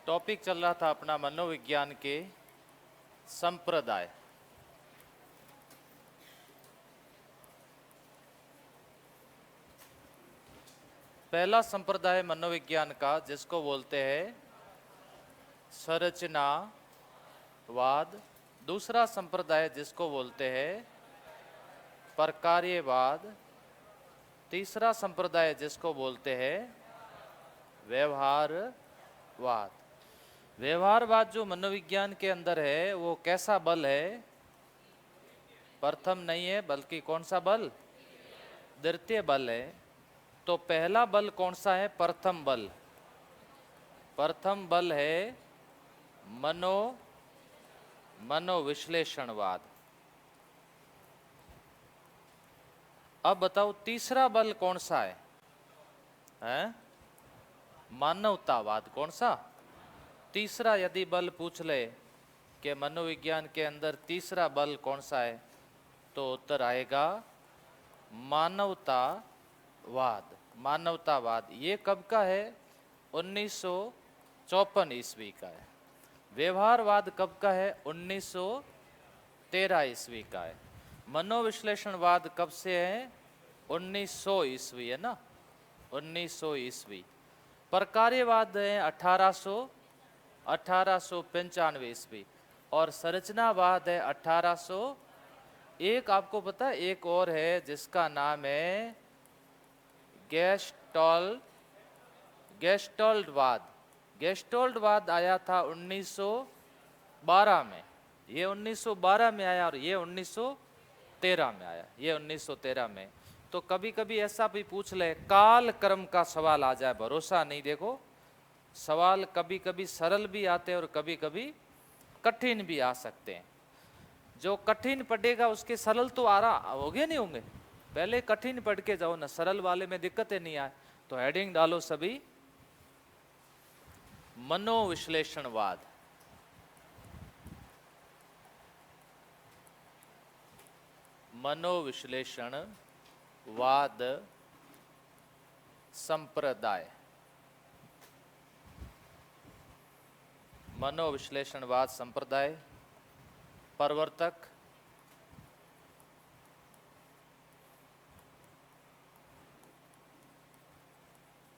Topic चल रहा था अपना मनोविज्ञान के संप्रदाय। पहला संप्रदाय मनोविज्ञान का जिसको बोलते हैं संरचनावाद, दूसरा संप्रदाय जिसको बोलते हैं प्रकार्यवाद, तीसरा संप्रदाय जिसको बोलते हैं व्यवहारवाद। व्यवहारवाद जो मनोविज्ञान के अंदर है वो कैसा बल है? प्रथम नहीं है बल्कि कौन सा बल? द्वितीय बल है। तो पहला बल कौन सा है? प्रथम बल। प्रथम बल है मनोविश्लेषणवाद। अब बताओ तीसरा बल कौन सा है? हैं? मानवतावाद। कौन सा? तीसरा यदि बल पूछ ले कि मनोविज्ञान के अंदर तीसरा बल कौन सा है तो उत्तर आएगा मानवतावाद। मानवतावाद ये कब का है? 1954 ईस्वी का है। व्यवहारवाद कब का है? 1913 ईस्वी का है। मनोविश्लेषणवाद कब से है? 1900 ईस्वी है ना, 1900 ईस्वी। प्रकार्यवाद है 1895 ईस्वी और संरचनावाद है 1800। एक आपको पता है एक और है जिसका नाम है गेस्टोल्टवाद। गेस्टोल्टवाद आया था 1912 में। ये 1912 में आया और ये 1913 में आया। ये 1913 में। तो कभी कभी ऐसा भी पूछ ले, काल क्रम का सवाल आ जाए, भरोसा नहीं। देखो सवाल कभी कभी सरल भी आते हैं और कभी कभी कठिन भी आ सकते हैं। जो कठिन पढ़ेगा उसके सरल तो आ रहा होंगे नहीं होंगे? पहले कठिन पढ़ के जाओ ना, सरल वाले में दिक्कतें नहीं आए। तो हेडिंग डालो सभी मनोविश्लेषणवाद। मनोविश्लेषणवाद संप्रदाय। मनोविश्लेषणवाद संप्रदाय प्रवर्तक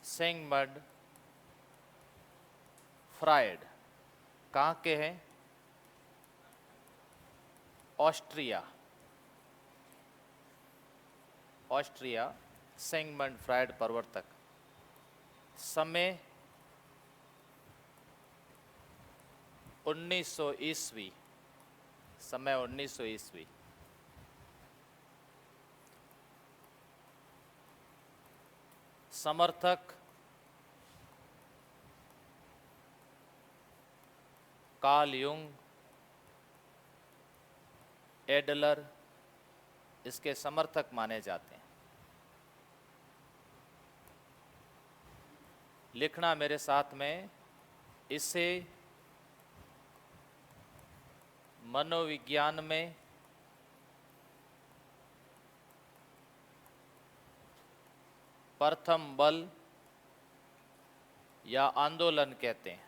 सिगमंड फ्रायड। कहाँ के हैं? ऑस्ट्रिया। ऑस्ट्रिया। सिगमंड फ्रायड प्रवर्तक। समय 1900 ईस्वी। समय 1900 ईस्वी। समर्थक कार्ल युंग, एडलर इसके समर्थक माने जाते हैं। लिखना मेरे साथ में, इसे मनोविज्ञान में प्रथम बल या आंदोलन कहते हैं।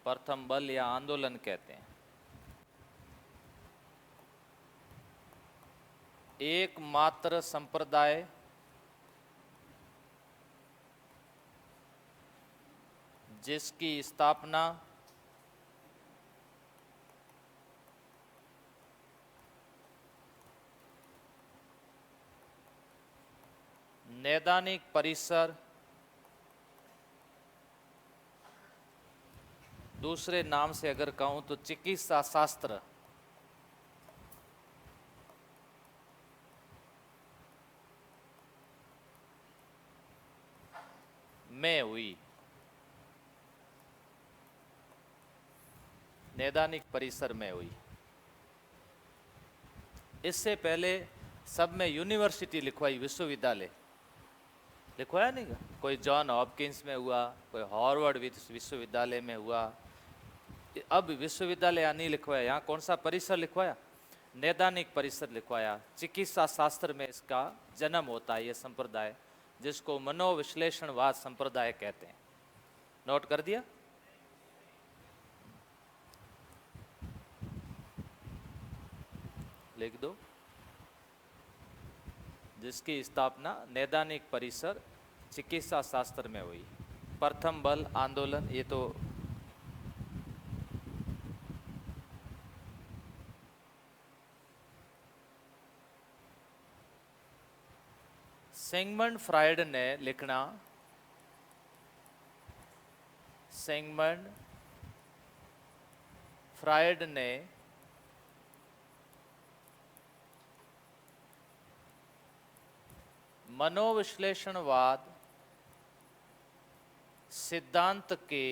प्रथम बल या आंदोलन कहते हैं। एकमात्र संप्रदाय जिसकी स्थापना नैदानिक परिसर, दूसरे नाम से अगर कहूं तो चिकित्सा शास्त्र में हुई। नैदानिक परिसर में हुई। इससे पहले सब में यूनिवर्सिटी लिखवाई, विश्वविद्यालय लिखवाया नहीं का? कोई जॉन हॉपकिंस में हुआ, कोई हार्वर्ड विश्वविद्यालय में हुआ। अब विश्वविद्यालय यहाँ नहीं लिखवाया। यहाँ कौन सा परिसर लिखवाया? नैदानिक परिसर लिखवाया। चिकित्सा शास्त्र में इसका जन्म होता है, ये संप्रदाय जिसको मनोविश्लेषणवाद संप्रदाय कहते हैं। नोट कर दिया? लिख दो। जिसकी स्थापना नैदानिक परिसर चिकित्सा शास्त्र में हुई। प्रथम बल आंदोलन, ये तो सिगमंड फ्रायड ने लिखना, सिगमंड फ्रायड ने मनोविश्लेषणवाद सिद्धांत के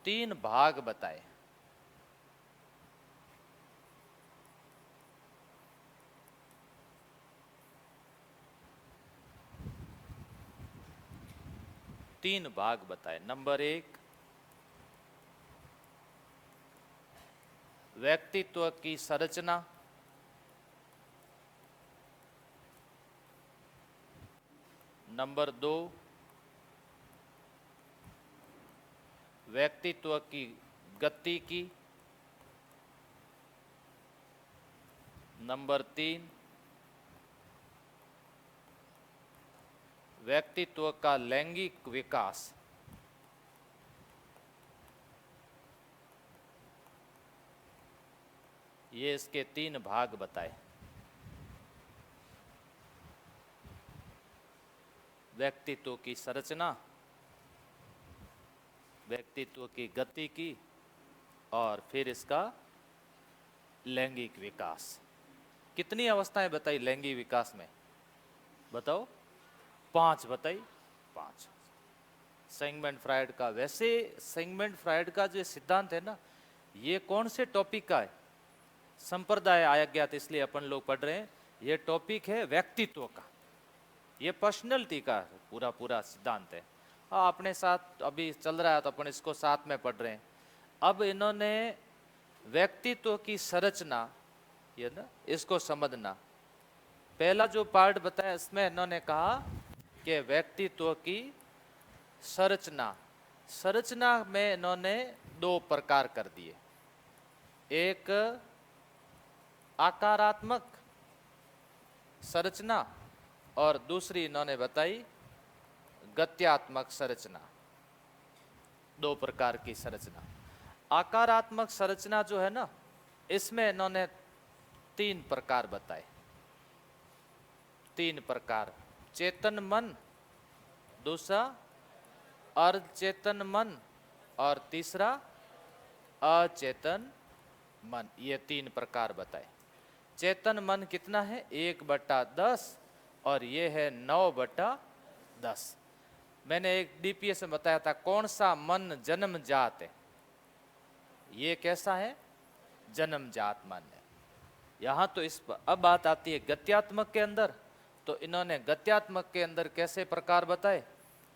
3 भाग बताए। तीन भाग बताए। नंबर 1, व्यक्तित्व की संरचना। नंबर 2, व्यक्तित्व की गति की। नंबर 3, व्यक्तित्व का लैंगिक विकास। ये इसके 3 भाग बताए। व्यक्तित्व की संरचना, व्यक्तित्व की गति की, और फिर इसका लैंगिक विकास। कितनी अवस्थाएं बताई लैंगिक विकास में? बताओ। 5 बताई। 5 सिगमंड फ्रायड का। वैसे सिगमंड फ्रायड का जो सिद्धांत है ना, ये कौन से टॉपिक का है? संप्रदाय अज्ञात, इसलिए अपन लोग पढ़ रहे हैं। ये टॉपिक है व्यक्तित्व का, ये पर्सनैलिटी का पूरा सिद्धांत है। हाँ, अपने साथ अभी चल रहा है तो अपन इसको साथ में पढ़ रहे हैं। अब इन्होंने व्यक्तित्व की संरचना, ये ना, इसको समझना। पहला जो पार्ट बताया इसमें इन्होंने कहा कि व्यक्तित्व की संरचना में इन्होंने 2 प्रकार कर दिए। एक आकारात्मक संरचना और दूसरी इन्होंने बताई गत्यात्मक संरचना। 2 प्रकार की संरचना। आकारात्मक संरचना जो है ना, इसमें इन्होंने 3 प्रकार बताए। 3 प्रकार। चेतन मन, दूसरा अर्धचेतन मन, और तीसरा अचेतन मन। ये 3 प्रकार बताए। चेतन मन कितना है? 1/10, और ये है 9/10। मैंने एक डीपीएस में बताया था कौन सा मन जन्मजात है। ये कैसा है? जन्मजात मन है। यहाँ तो इस अब बात आती है गत्यात्मक के अंदर। तो इन्होंने गत्यात्मक के अंदर कैसे प्रकार बताए?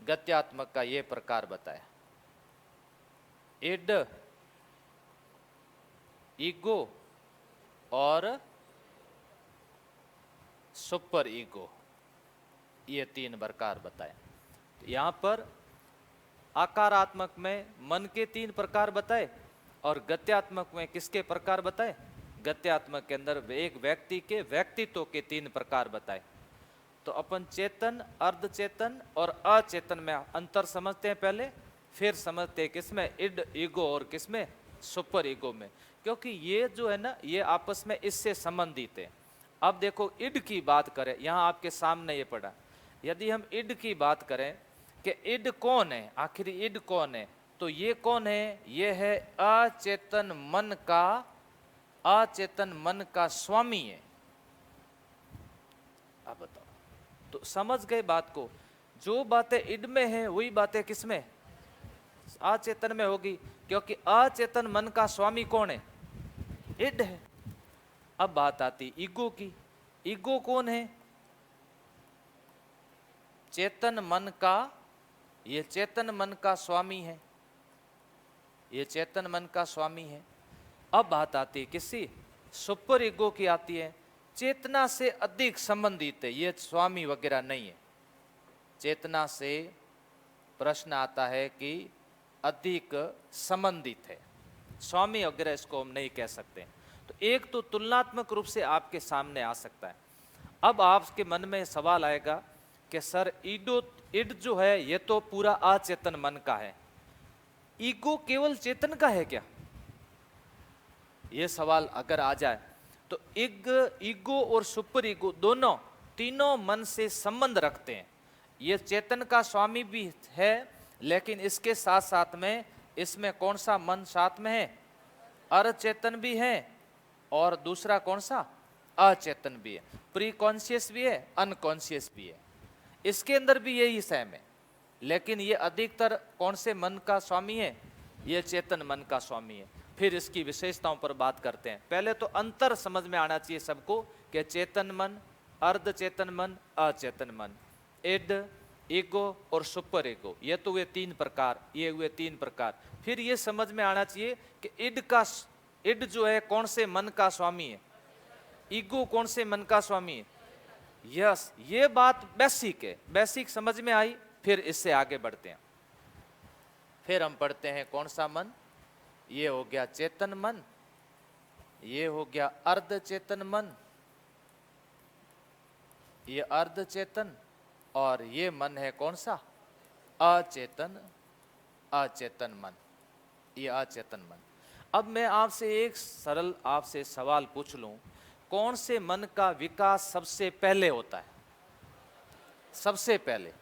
गत्यात्मक का ये प्रकार बताया, इड, ईगो और सुपर ईगो। ये 3 प्रकार बताए। यहाँ पर आकारात्मक में मन के 3 प्रकार बताए, और गत्यात्मक में किसके प्रकार बताए? गत्यात्मक के अंदर एक व्यक्ति के व्यक्तित्व के 3 प्रकार बताए। तो अपन चेतन, अर्धचेतन और अचेतन में अंतर समझते हैं पहले, फिर समझते हैं किसमें? इड, ईगो और किसमें? सुपर ईगो में। क्योंकि ये जो है ना, ये आपस में इससे संबंधित है। अब देखो, इड की बात करें, यहाँ आपके सामने ये पड़ा। यदि हम इड की बात करें कि इड कौन है, आखिर इड कौन है, तो ये कौन है? ये है अचेतन मन का स्वामी है। अब बताओ, तो समझ गए बात को? जो बातें इड में है वही बातें किसमें? अचेतन में होगी, क्योंकि अचेतन मन का स्वामी कौन है? इड है। अब बात आती ईगो की। ईगो कौन है? चेतन मन का, ये चेतन मन का स्वामी है। ये चेतन मन का स्वामी है। अब बात आती है किसी सुपर ईगो की आती है, चेतना से अधिक संबंधित है, ये स्वामी वगैरह नहीं है। चेतना से प्रश्न आता है कि अधिक संबंधित है, स्वामी वगैरह इसको हम नहीं कह सकते। तो एक तो तुलनात्मक रूप से आपके सामने आ सकता है। अब आपके मन में सवाल आएगा कि सर इड जो है ये तो पूरा अचेतन मन का है, ईगो केवल चेतन का है क्या? ये सवाल अगर आ जाए तो ईगो और सुपर ईगो दोनों तीनों मन से संबंध रखते हैं। ये चेतन का स्वामी भी है, लेकिन इसके साथ साथ में इसमें कौन सा मन साथ में है? अचेतन भी है, और दूसरा कौन सा? अचेतन भी है। प्री कॉन्शियस भी है, अनकॉन्शियस भी है। इसके अंदर भी यही सेम है, लेकिन ये अधिकतर कौन से मन का स्वामी है? ये चेतन मन का स्वामी है। फिर इसकी विशेषताओं पर बात करते हैं। पहले तो अंतर समझ में आना चाहिए सबको कि चेतन मन, अर्ध चेतन मन, अचेतन मन, इड, ईगो और सुपर ईगो, ये तो हुए तीन प्रकार, ये हुए तीन प्रकार। फिर ये समझ में आना चाहिए कि इड जो है कौन से मन का स्वामी है, ईगो कौन से मन का स्वामी है। यस, ये बात बेसिक है, बेसिक समझ में आई। फिर इससे आगे बढ़ते हैं। फिर हम पढ़ते हैं कौन सा मन? ये हो गया चेतन मन, ये हो गया अर्ध चेतन मन, ये अर्ध चेतन, और ये मन है कौन सा? अचेतन मन, ये अचेतन मन। अब मैं आपसे एक सरल आपसे सवाल पूछ लूं, कौन से मन का विकास सबसे पहले होता है? सबसे पहले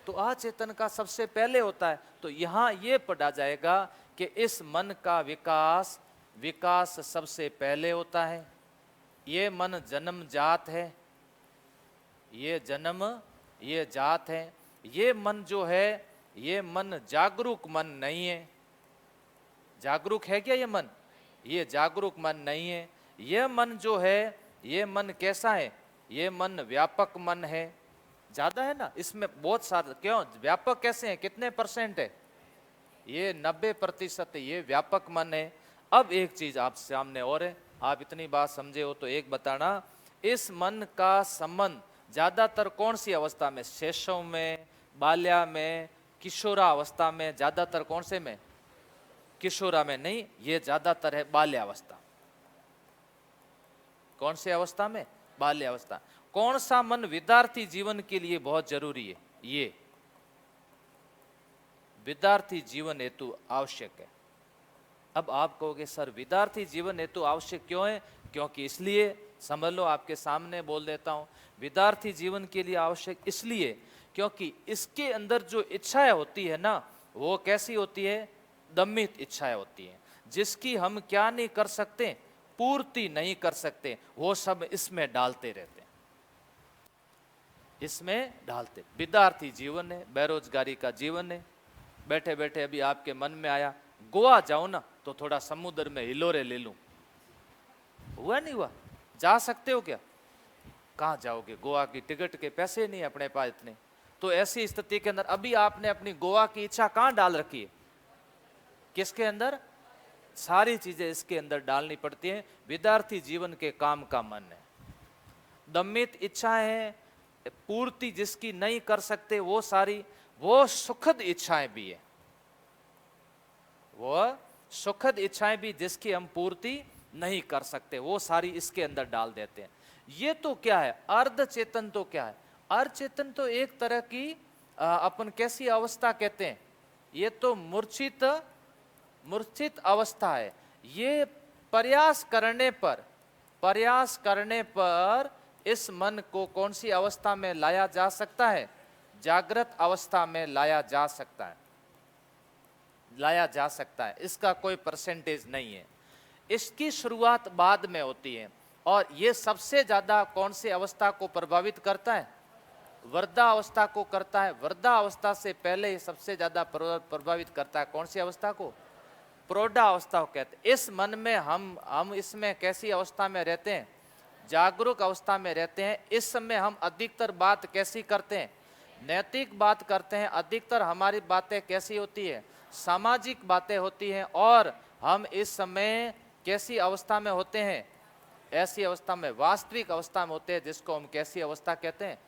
तो अचेतन का सबसे पहले होता है। तो यहां ये पढ़ा जाएगा कि इस मन का विकास सबसे पहले होता है। ये मन जन्मजात है, ये जात है। ये मन जो है, ये मन जागरूक मन नहीं है। जागरूक है क्या ये मन? ये जागरूक मन नहीं है। ये मन जो है, ये मन कैसा है? ये मन व्यापक मन है। ज्यादा है ना, इसमें बहुत सारे, क्यों व्यापक कैसे हैं? कितने परसेंट है? ये 90% है, ये व्यापक मन है। अब एक चीज आप सामने और है, आप इतनी बात समझे हो तो एक बताना, इस मन का संबंध ज्यादातर कौन सी अवस्था में? शैशव में, बाल्या में, किशोरावस्था में? ज्यादातर कौन से में? किशोरा में नहीं, ये ज्यादातर है बाल्यावस्था। कौन सी अवस्था में? बाल्यावस्था। कौन सा मन विद्यार्थी जीवन के लिए बहुत जरूरी है? ये विद्यार्थी जीवन हेतु आवश्यक है। अब आप कहोगे सर विद्यार्थी जीवन हेतु आवश्यक क्यों है? क्योंकि इसलिए, समझ लो, आपके सामने बोल देता हूं, विद्यार्थी जीवन के लिए आवश्यक इसलिए क्योंकि इसके अंदर जो इच्छाएं होती है ना, वो कैसी होती है? दमित इच्छाएं होती हैं, जिसकी हम क्या नहीं कर सकते? पूर्ति नहीं कर सकते। वो सब इसमें डालते रहते हैं, इसमें डालते। विद्यार्थी जीवन है, बेरोजगारी का जीवन है। बैठे बैठे अभी आपके मन में आया गोवा जाओ ना, तो थोड़ा समुद्र में हिलोरे ले लूं, हुआ नहीं हुआ? जा सकते हो क्या? कहां जाओगे? गोवा की टिकट के पैसे नहीं अपने पास इतने। तो ऐसी स्थिति के अंदर अभी आपने अपनी गोवा की इच्छा कहां डाल रखी है? किसके अंदर? सारी चीजें इसके अंदर डालनी पड़ती हैं। विद्यार्थी जीवन के काम का मन है। दमित इच्छाएं हैं, पूर्ति जिसकी नहीं कर सकते, वो सारी, वो सुखद इच्छाएं भी है, वो सुखद इच्छाएं भी जिसकी हम पूर्ति नहीं कर सकते, वो सारी इसके अंदर डाल देते हैं। ये तो क्या है? अर्ध चेतन तो क्या है? अर्ध चेतन तो एक तरह की अपन कैसी अवस्था कहते हैं? ये तो मूर्छित अवस्था है। ये प्रयास करने पर इस मन को कौन सी अवस्था में लाया जा सकता है? जागृत अवस्था में लाया जा सकता है। इसका कोई परसेंटेज नहीं है। इसकी शुरुआत बाद में होती है, और ये सबसे ज्यादा कौन सी अवस्था को प्रभावित करता है? वृद्धावस्था को करता है। वृद्धावस्था से पहले सबसे ज्यादा प्रभावित करता है कौन सी अवस्था को? प्रौढ़ावस्था को कहते हैं। इस मन में हम इसमें कैसी अवस्था में रहते हैं? जागरूक अवस्था में रहते हैं। इस समय हम अधिकतर बात कैसी करते हैं? नैतिक बात करते हैं। अधिकतर हमारी बातें कैसी होती है? सामाजिक बातें होती हैं। और हम इस समय कैसी अवस्था में होते हैं? ऐसी अवस्था में, वास्तविक अवस्था में होते हैं, जिसको हम कैसी अवस्था कहते हैं?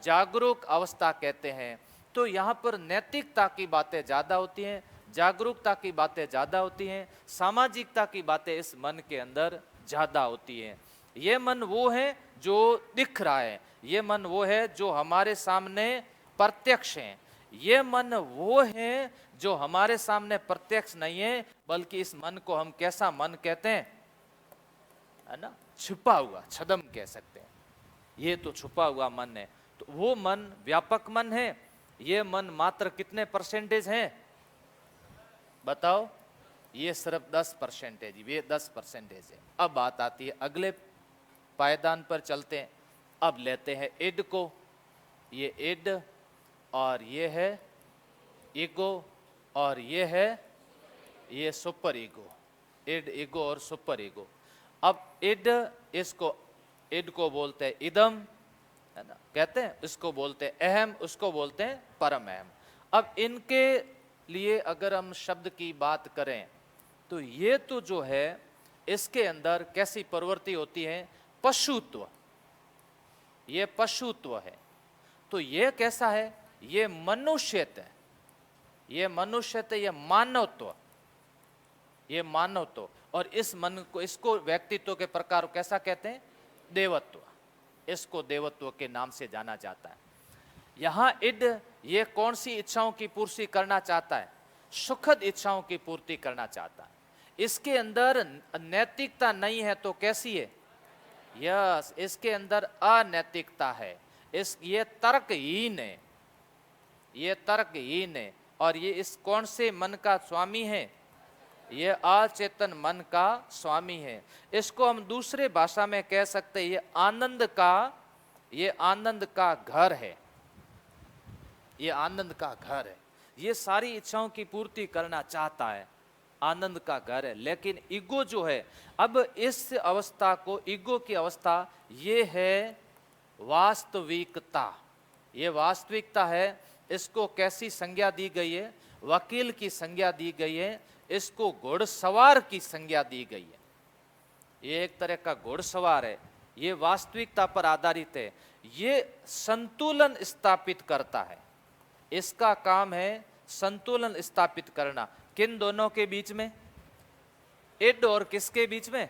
जागरूक अवस्था कहते हैं। तो यहाँ पर नैतिकता की बातें ज़्यादा होती हैं, जागरूकता की बातें ज़्यादा होती हैं, सामाजिकता की बातें इस मन के अंदर ज़्यादा होती हैं। ये मन वो है जो दिख रहा है, ये मन वो है जो हमारे सामने प्रत्यक्ष है, ये मन वो है जो हमारे सामने प्रत्यक्ष नहीं है, बल्कि इस मन को हम कैसा मन कहते हैं? है ना, छुपा हुआ, छद्म कह सकते हैं। ये तो छुपा हुआ मन है। तो वो मन व्यापक मन है। ये मन मात्र कितने परसेंटेज है बताओ? ये सिर्फ 10%, ये 10% है। अब बात आती है अगले पायदान पर चलते हैं। अब लेते हैं इड को। ये इड और ये है ईगो और ये सुपर ईगो। इड, ईगो और सुपर ईगो। अब इड, इसको इड को बोलते हैं इदम, है ना, कहते हैं। इसको बोलते हैं अहम, उसको बोलते हैं परम अहम। अब इनके लिए अगर हम शब्द की बात करें तो ये तो जो है इसके अंदर कैसी प्रवृत्ति होती है? पशुत्व। ये पशुत्व है। तो ये कैसा है? ये मनुष्यत्व है, ये मनुष्यत्व, ये मानवत्व, ये मानवत्व। और इस मन को, इसको व्यक्तित्व के प्रकार कैसा कहते हैं? देवत्व। इसको देवत्व के नाम से जाना जाता है। यहाँ इड, ये कौन सी इच्छाओं की पूर्ति करना चाहता है? सुखद इच्छाओं की पूर्ति करना चाहता है। इसके अंदर नैतिकता नहीं है तो कैसी है? यस, इसके अंदर अनैतिकता है। ये तर्कहीन है, ये तर्कहीन है। और ये इस कौन से मन का स्वामी है? ये अचेतन मन का स्वामी है। इसको हम दूसरे भाषा में कह सकते हैं ये आनंद का घर है, ये आनंद का घर है। ये सारी इच्छाओं की पूर्ति करना चाहता है, आनंद का घर है। लेकिन ईगो जो है, अब इस अवस्था को, ईगो की अवस्था, ये है वास्तविकता। ये वास्तविकता है। इसको कैसी संज्ञा दी गई है? वकील की संज्ञा दी गई है। इसको घुड़सवार की संज्ञा दी गई है। ये एक तरह का घुड़सवार है। ये वास्तविकता पर आधारित है। ये संतुलन स्थापित करता है। इसका काम है संतुलन स्थापित करना। किन दोनों के बीच में? इड और किसके बीच में?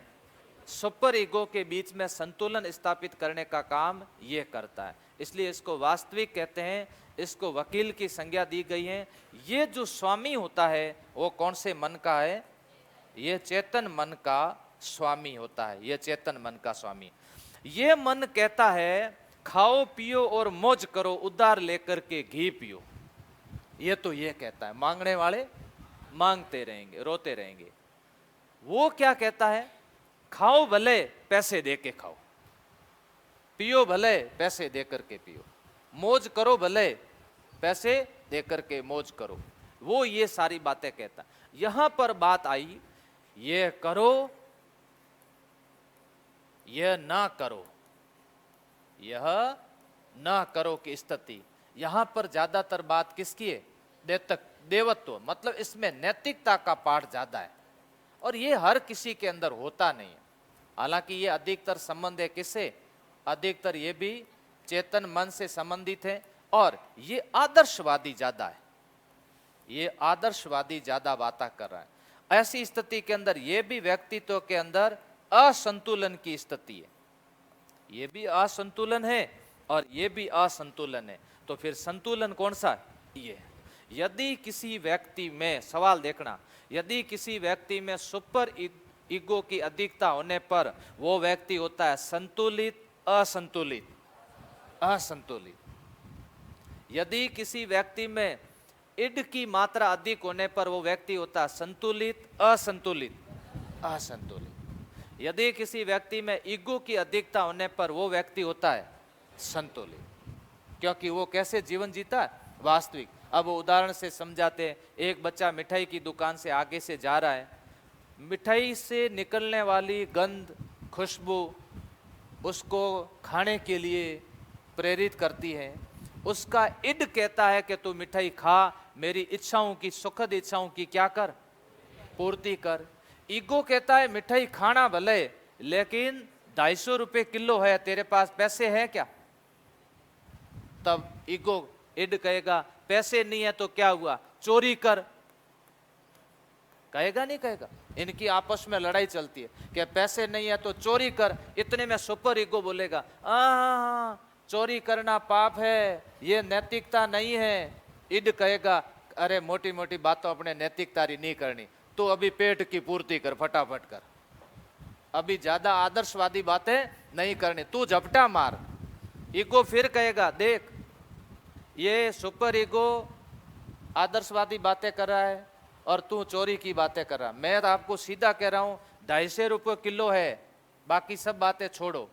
सुपर ईगो के बीच में संतुलन स्थापित करने का काम ये करता है। इसलिए इसको वास्तविक कहते हैं। इसको वकील की संज्ञा दी गई है। ये जो स्वामी होता है वो कौन से मन का है? ये चेतन मन का स्वामी होता है। ये चेतन मन का स्वामी। ये मन कहता है खाओ पियो और मौज करो, उधार लेकर के घी पियो। ये तो ये कहता है, मांगने वाले मांगते रहेंगे, रोते रहेंगे। वो क्या कहता है? खाओ भले पैसे दे के खाओ, पियो भले पैसे दे करके पियो, मौज करो भले पैसे दे करके मौज करो। वो ये सारी बातें कहता है। यहां पर बात आई, ये करो, यह ना करो, यह ना करो की स्थिति। यहां पर ज्यादातर बात किसकी है? देवत्व। मतलब इसमें नैतिकता का पाठ ज्यादा है। और ये हर किसी के अंदर होता नहीं है। हालांकि ये अधिकतर संबंध है किससे? अधिकतर ये भी चेतन मन से संबंधित है। और ये आदर्शवादी ज्यादा है, ये आदर्शवादी ज्यादा बातें कर रहा है। ऐसी स्थिति के अंदर ये भी व्यक्तित्व के अंदर असंतुलन की स्थिति है। ये भी असंतुलन है और ये भी असंतुलन है। तो फिर संतुलन कौन सा है? ये। यदि किसी व्यक्ति में, सवाल देखना, यदि किसी व्यक्ति में सुपर ईगो की अधिकता होने पर वो व्यक्ति होता है संतुलित, असंतुलित, असंतुलित। यदि किसी व्यक्ति में इड की मात्रा अधिक होने पर वो व्यक्ति होता है संतुलित, असंतुलित, असंतुलित। यदि किसी व्यक्ति में ईगो की अधिकता होने पर वो व्यक्ति होता है संतुलित। क्योंकि वो कैसे जीवन जीता है? वास्तविक। अब उदाहरण से समझाते हैं। एक बच्चा मिठाई की दुकान से आगे से जा रहा है। मिठाई से निकलने वाली गंध, खुशबू उसको खाने के लिए प्रेरित करती है। उसका इड कहता है कि तू मिठाई खा, मेरी इच्छाओं की, सुखद इच्छाओं की क्या कर, पूर्ति कर। ईगो कहता है मिठाई खाना भले, लेकिन 250 रुपए किलो है, तेरे पास पैसे है क्या? तब ईगो, इड कहेगा पैसे नहीं है तो क्या हुआ, चोरी कर। कहेगा नहीं कहेगा? इनकी आपस में लड़ाई चलती है कि पैसे नहीं है तो चोरी कर। इतने में सुपर ईगो बोलेगा चोरी करना पाप है, ये नैतिकता नहीं है। इड कहेगा अरे मोटी मोटी बातों अपने नैतिकता नहीं करनी, तो अभी पेट की पूर्ति कर, फटाफट कर, अभी ज्यादा आदर्शवादी बातें नहीं करनी, तू झपटा मार। ईगो फिर कहेगा देख, ये सुपर ईगो आदर्शवादी बातें कर रहा है और तू चोरी की बातें कर रहा। मैं तो आपको सीधा कह रहा हूं 250 रुपये किलो है, बाकी सब बातें छोड़ो।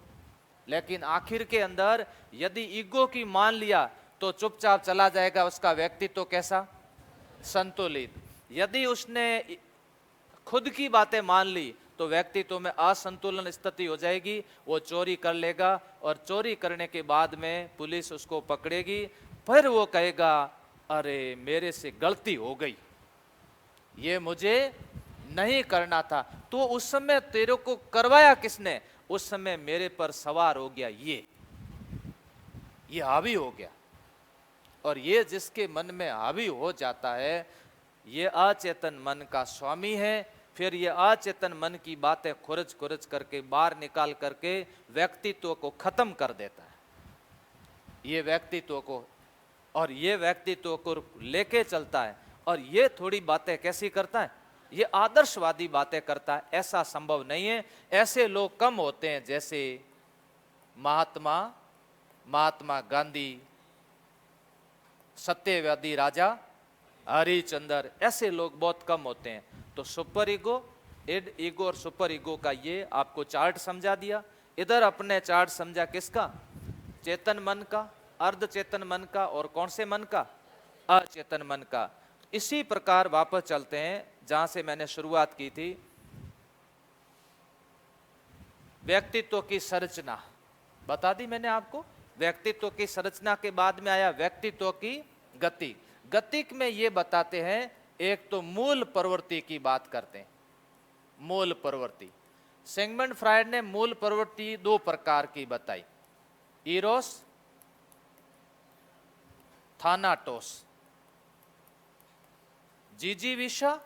लेकिन आखिर के अंदर यदि ईगो की मान लिया तो चुपचाप चला जाएगा उसका व्यक्तित्व कैसा, संतुलित। यदि उसने खुद की बातें मान ली तो व्यक्तित्व में असंतुलन स्थिति हो जाएगी, वो चोरी कर लेगा और चोरी करने के बाद में पुलिस उसको पकड़ेगी, फिर वो कहेगा अरे मेरे से गलती हो गई, ये मुझे नहीं करना था। तो उस समय तेरे को करवाया किसने, उस समय मेरे पर सवार हो गया ये हावी हो गया। और ये जिसके मन में हावी हो जाता है, ये अचेतन मन का स्वामी है। फिर ये अचेतन मन की बातें खुरच खुरच करके बाहर निकाल करके व्यक्तित्व को खत्म कर देता है, ये व्यक्तित्व को, और ये व्यक्तित्व को लेके चलता है। और ये थोड़ी बातें कैसी करता है, ये आदर्शवादी बातें करता है, ऐसा संभव नहीं है। ऐसे लोग कम होते हैं, जैसे महात्मा गांधी, सत्यवादी राजा हरिश्चंद्र, ऐसे लोग बहुत कम होते हैं। तो सुपर ईगो, इड ईगो और सुपर ईगो का ये आपको चार्ट समझा दिया। इधर अपने चार्ट समझा किसका, चेतन मन का, अर्ध चेतन मन का, और कौन से मन का, अचेतन मन का। इसी प्रकार वापस चलते हैं जहां से मैंने शुरुआत की थी। व्यक्तित्व की संरचना बता दी मैंने आपको। व्यक्तित्व की संरचना के बाद में आया व्यक्तित्व की गति। गतिक में ये बताते हैं, एक तो मूल प्रवृत्ति की बात करते हैं, मूल प्रवृत्ति। सिगमंड फ्रायड ने मूल प्रवृत्ति 2 प्रकार की बताई, इरोस, थानाटोस, जिजीविषा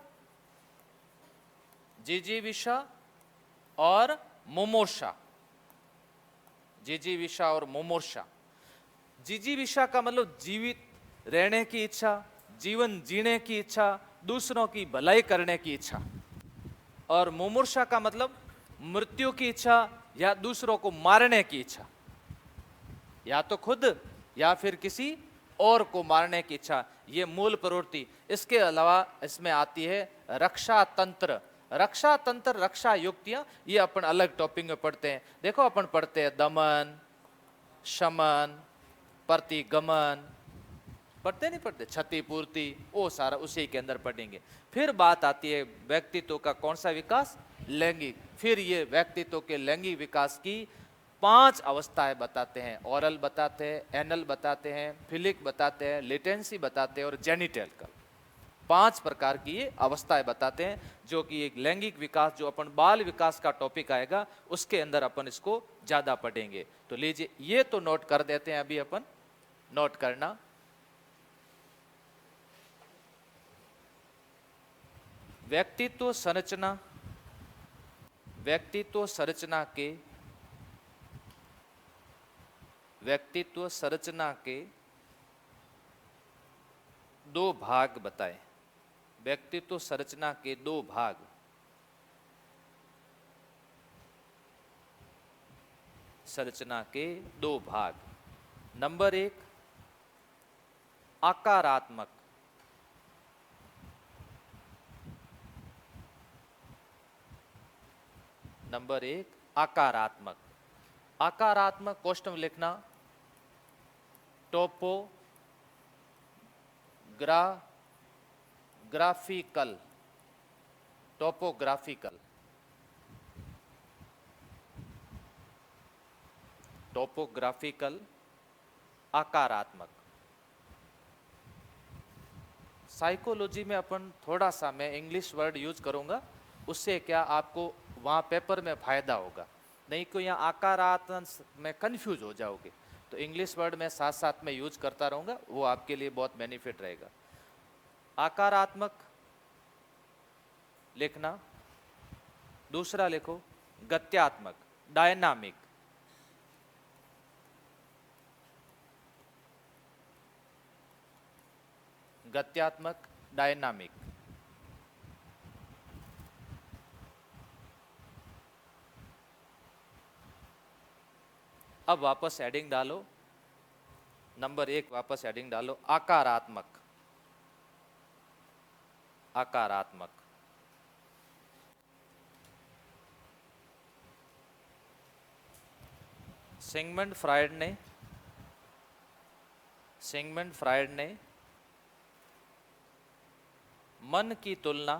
और मुमूर्षा। जिजीविषा और मुमूर्षा। जिजीविषा का मतलब जीवित रहने की इच्छा, जीवन जीने की इच्छा, दूसरों की भलाई करने की इच्छा। और मुमूर्षा का मतलब मृत्यु की इच्छा या दूसरों को मारने की इच्छा, या तो खुद या फिर किसी और को मारने की इच्छा, ये मूल प्रवृत्ति। इसके अलावा इसमें आती है रक्षा तंत्र। रक्षा तंत्र, रक्षा युक्तियां, ये अपन अलग टॉपिक में पढ़ते हैं। देखो अपन पढ़ते हैं दमन, शमन, प्रतिगमन, पढ़ते नहीं पढ़ते, क्षतिपूर्ति, वो सारा उसी के अंदर पढ़ेंगे। फिर बात आती है व्यक्तित्व का कौन सा विकास, लैंगिक। फिर ये व्यक्तित्व के लैंगिक विकास की 5 अवस्थाएं बताते हैं। ओरल बताते हैं, एनल बताते हैं, फिलिक बताते हैं, लेटेंसी बताते हैं और जेनिटल का। 5 प्रकार की ये अवस्थाएं बताते हैं, जो कि एक लैंगिक विकास, जो अपन बाल विकास का टॉपिक आएगा उसके अंदर अपन इसको ज्यादा पढ़ेंगे। तो लीजिए ये तो नोट कर देते हैं, अभी अपन नोट करना। व्यक्तित्व संरचना, व्यक्तित्व संरचना के 2 भाग बताएं। व्यक्तित्व संरचना के 2 भाग। संरचना के 2 भाग। नंबर 1 आकारात्मक। नंबर 1 आकारात्मक। आकारात्मक कोष्ठ में लिखना टोपोग्राफिकल। टोपोग्राफिकल, टोपोग्राफिकल, आकारात्मक। साइकोलॉजी में अपन थोड़ा सा मैं इंग्लिश वर्ड यूज करूंगा, उससे क्या आपको वहाँ पेपर में फायदा होगा, नहीं तो यहाँ आकारात्मक में कंफ्यूज हो जाओगे। तो इंग्लिश वर्ड में साथ साथ में यूज करता रहूंगा, वो आपके लिए बहुत बेनिफिट रहेगा। आकारात्मक लिखना, दूसरा लिखो गत्यात्मक, डायनामिक। गत्यात्मक, डायनामिक। अब वापस हेडिंग डालो, नंबर 1 वापस हेडिंग डालो, आकारात्मक। आकारात्मक। सिगमंड फ्रायड ने मन की तुलना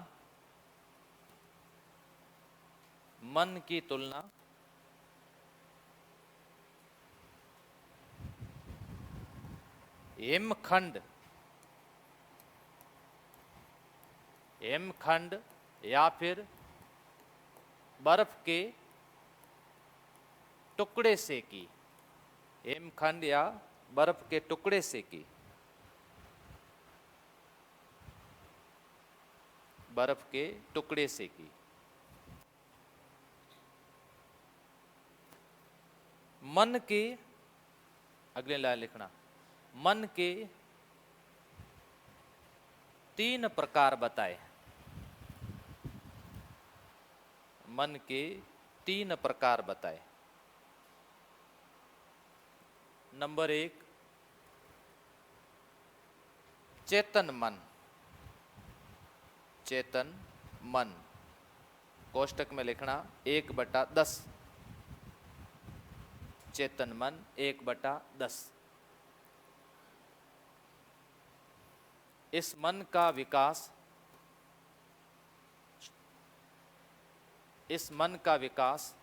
हिमखंड या फिर बर्फ के टुकड़े से की। हिमखंड या बर्फ के टुकड़े से की। बर्फ के टुकड़े से की। मन के, अगले लाइन लिखना, मन के 3 प्रकार बताए। मन के 3 प्रकार बताए। नंबर 1 चेतन मन। चेतन मन, कोष्टक में लिखना 1/10। चेतन मन 1/10। इस मन का विकास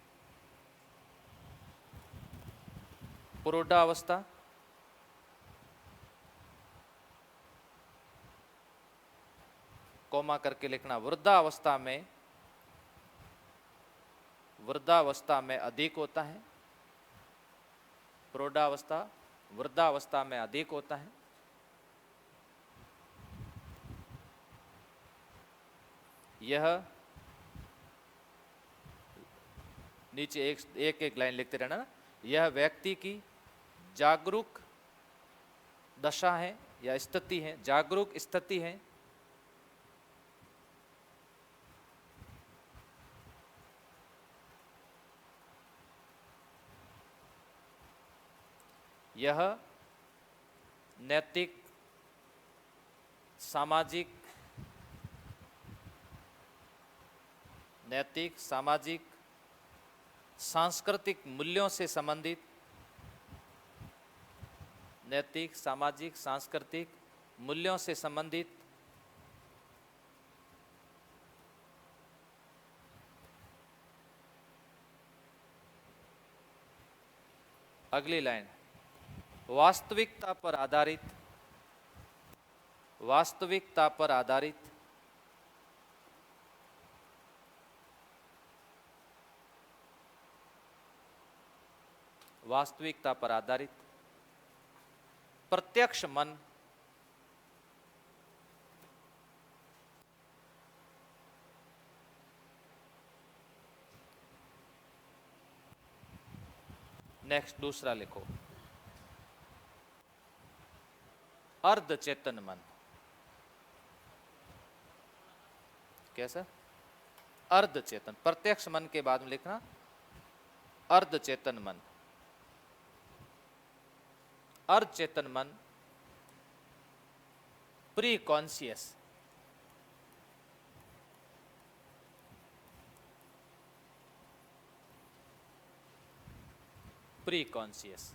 प्रौढ़ावस्था, कोमा करके लिखना, वृद्धावस्था में अधिक होता है। प्रौढ़ावस्था वृद्धावस्था में अधिक होता है। यह नीचे एक लाइन लिखते रहना ना, यह व्यक्ति की जागरूक दशा है या स्थिति है, जागरूक स्थिति है। यह नैतिक, सामाजिक, सांस्कृतिक मूल्यों से संबंधित, नैतिक, सामाजिक, सांस्कृतिक मूल्यों से संबंधित, अगली लाइन, वास्तविकता पर आधारित, वास्तविकता पर आधारित, वास्तविकता पर आधारित, प्रत्यक्ष मन, नेक्स्ट दूसरा लिखो, अर्ध चेतन मन। कैसा? अर्ध चेतन। प्रत्यक्ष मन के बाद में लिखना अर्ध चेतन मन। अर्ध चेतन मन प्री कॉन्शियस, प्री कॉन्शियस।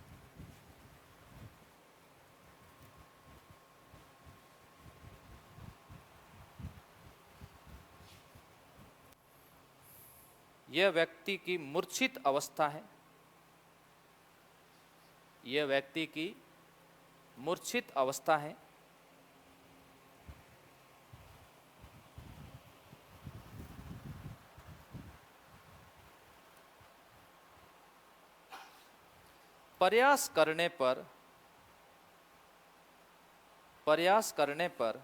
यह व्यक्ति की मूर्छित अवस्था है। यह व्यक्ति की मूर्छित अवस्था है। प्रयास करने पर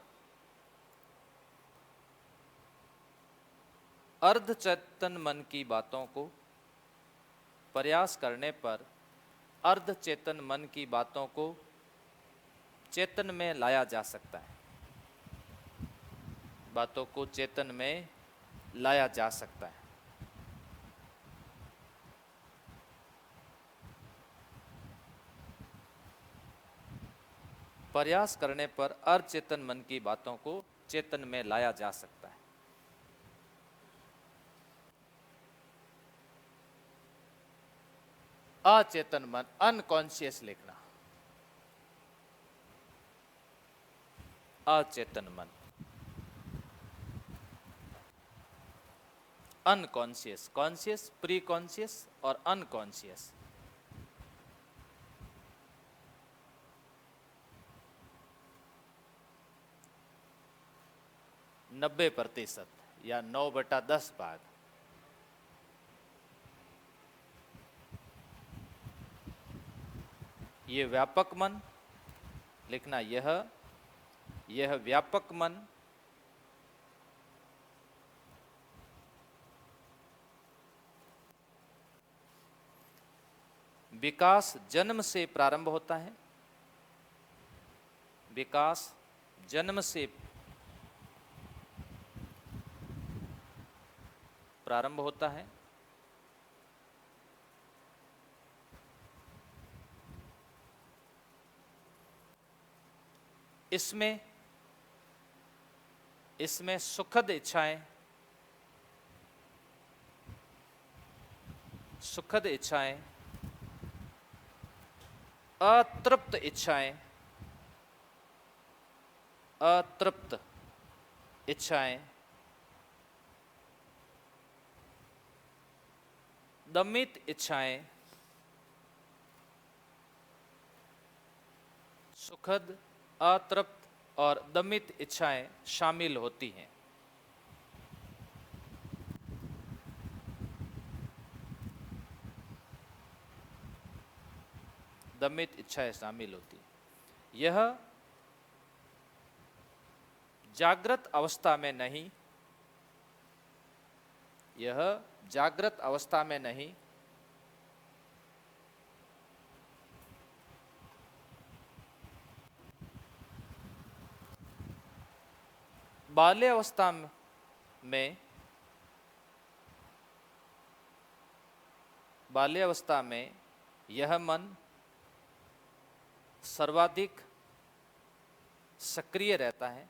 अर्ध चेतन मन की बातों को, प्रयास करने पर अर्ध चेतन मन की बातों को चेतन में लाया जा सकता है, बातों को चेतन में लाया जा सकता है। प्रयास करने पर अचेतन मन की बातों को चेतन में लाया जा सकता है। अचेतन मन, अनकॉन्शियस लिखना, अचेतन मन, अनकॉन्शियस, कॉन्शियस, प्री कॉन्शियस और अनकॉन्शियस। 90% या 9/10 भाग। ये व्यापक मन लिखना, यह व्यापक मन विकास जन्म से प्रारंभ होता है, विकास जन्म से प्रारंभ होता है। इसमें सुखद इच्छाएं, अतृप्त इच्छाएं, दमित इच्छाएं, सुखद, अतृप्त और दमित इच्छाएं शामिल होती हैं। दमित इच्छाएं शामिल होती हैं। यह जागृत अवस्था में नहीं, यह जागृत अवस्था में नहीं, बाल्य अवस्था में यह मन सर्वाधिक सक्रिय रहता है।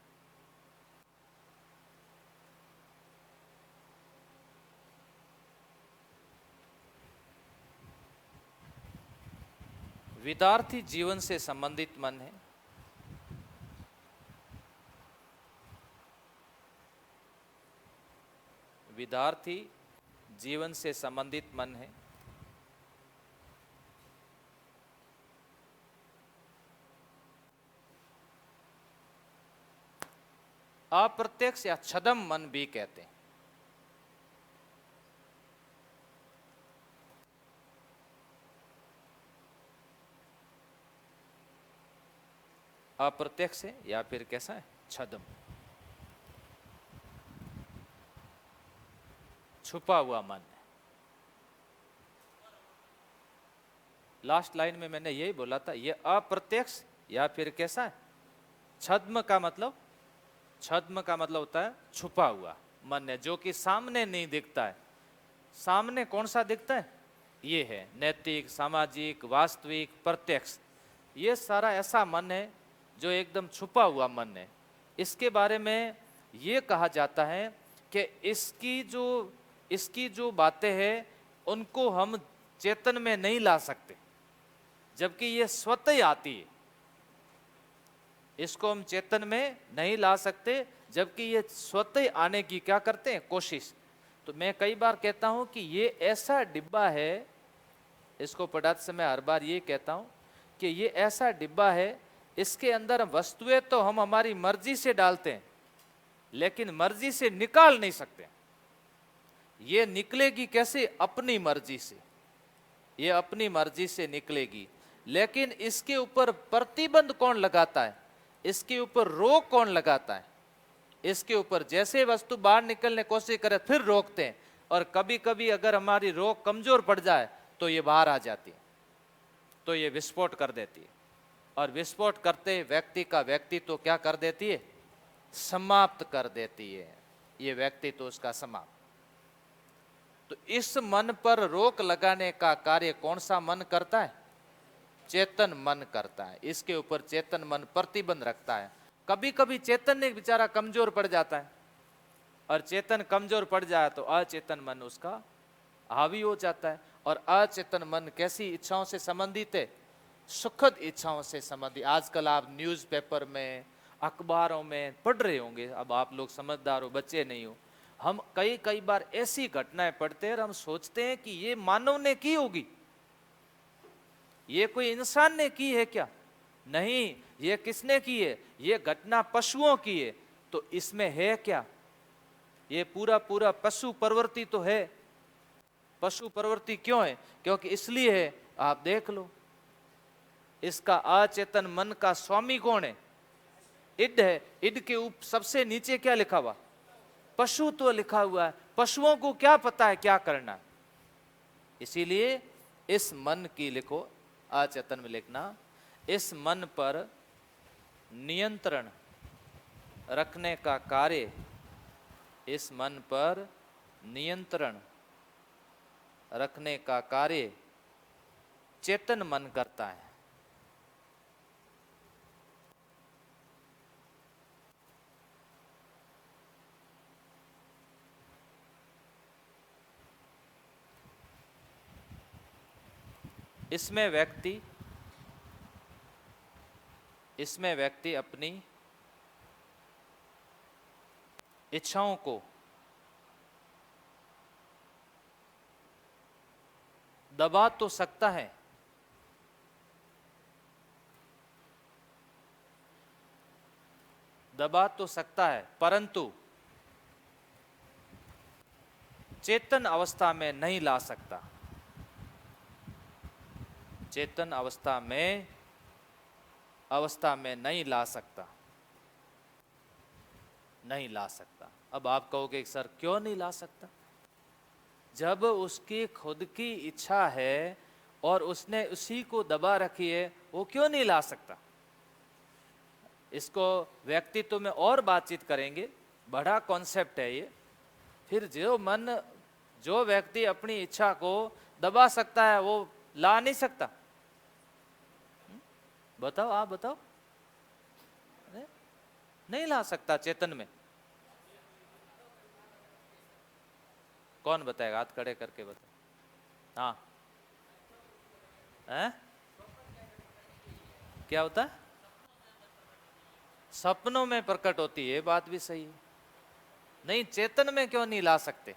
विद्यार्थी जीवन से संबंधित मन है, विद्यार्थी जीवन से संबंधित मन है। अप्रत्यक्ष या छद्म मन भी कहते हैं। अप्रत्यक्ष है या फिर कैसा है, छद्म, छुपा हुआ मन है। लास्ट लाइन में मैंने यही बोला था, ये अप्रत्यक्ष या फिर कैसा है, छद्म का मतलब होता है छुपा हुआ मन है, जो कि सामने नहीं दिखता है। सामने कौन सा दिखता है, ये है नैतिक, सामाजिक, वास्तविक, प्रत्यक्ष। ये सारा ऐसा मन है जो एकदम छुपा हुआ मन है। इसके बारे में ये कहा जाता है कि इसकी जो बातें हैं उनको हम चेतन में नहीं ला सकते, जबकि ये स्वतः ही आती है। इसको हम चेतन में नहीं ला सकते, जबकि ये स्वतः आने की क्या करते हैं, कोशिश। तो मैं कई बार कहता हूं कि ये ऐसा डिब्बा है, इसको पढ़ाते समय हर बार ये कहता हूं कि ये ऐसा डिब्बा है, इसके अंदर वस्तुएं तो हम हमारी मर्जी से डालते हैं, लेकिन मर्जी से निकाल नहीं सकते। ये निकलेगी कैसे, अपनी मर्जी से। ये अपनी मर्जी से निकलेगी। लेकिन इसके ऊपर प्रतिबंध कौन लगाता है, इसके ऊपर रोक कौन लगाता है? इसके ऊपर जैसे वस्तु बाहर निकलने की कोशिश करे फिर रोकते हैं, और कभी कभी अगर हमारी रोक कमजोर पड़ जाए तो ये बाहर आ जाती है, तो ये विस्फोट कर देती है, और विस्फोट करते व्यक्ति का व्यक्तित्व तो क्या कर देती है, समाप्त कर देती है। ये व्यक्तित्व तो उसका समाप्त। तो इस मन पर रोक लगाने का कार्य कौन सा मन करता है? चेतन मन करता है। इसके ऊपर चेतन मन प्रतिबंध रखता है। कभी कभी चेतन ने बेचारा कमजोर पड़ जाता है, और चेतन कमजोर पड़ जाए तो अचेतन मन उसका हावी हो जाता है। और अचेतन मन कैसी इच्छाओं से संबंधित है? सुखद इच्छाओं से संबंधित। आजकल आप न्यूज़पेपर में, अखबारों में पढ़ रहे होंगे, अब आप लोग समझदार हो, बच्चे नहीं हो। हम कई बार ऐसी घटनाएं पढ़ते हैं और हम सोचते हैं कि ये मानव ने की होगी, ये कोई इंसान ने की है क्या? नहीं, ये किसने की है? ये घटना पशुओं की है। तो इसमें है क्या? ये पूरा पूरा पशु प्रवृत्ति तो है। पशु प्रवृत्ति क्यों है? क्योंकि इसलिए है, आप देख लो, इसका अचेतन मन का स्वामी कौन है? इड है। इड के सबसे नीचे क्या लिखा हुआ? पशु तो लिखा हुआ है। पशुओं को क्या पता है क्या करना है? इसीलिए इस मन की लिखो, अचेतन में लिखना, इस मन पर नियंत्रण रखने का कार्य, इस मन पर नियंत्रण रखने का कार्य चेतन मन करता है। इसमें व्यक्ति अपनी इच्छाओं को दबा तो सकता है, दबा तो सकता है, परंतु चेतन अवस्था में नहीं ला सकता। चेतन अवस्था में नहीं ला सकता, नहीं ला सकता। अब आप कहोगे सर क्यों नहीं ला सकता? जब उसकी खुद की इच्छा है और उसने उसी को दबा रखी है, वो क्यों नहीं ला सकता? इसको व्यक्तित्व में और बातचीत करेंगे, बड़ा कॉन्सेप्ट है ये। फिर जो व्यक्ति अपनी इच्छा को दबा सकता है वो ला नहीं सकता? बताओ, आप बताओ। नहीं ला सकता चेतन में। कौन बताएगा? हाथ खड़े करके बताओ। हाँ, है? क्या होता है? सपनों में प्रकट होती है, बात भी सही है। नहीं, चेतन में क्यों नहीं ला सकते?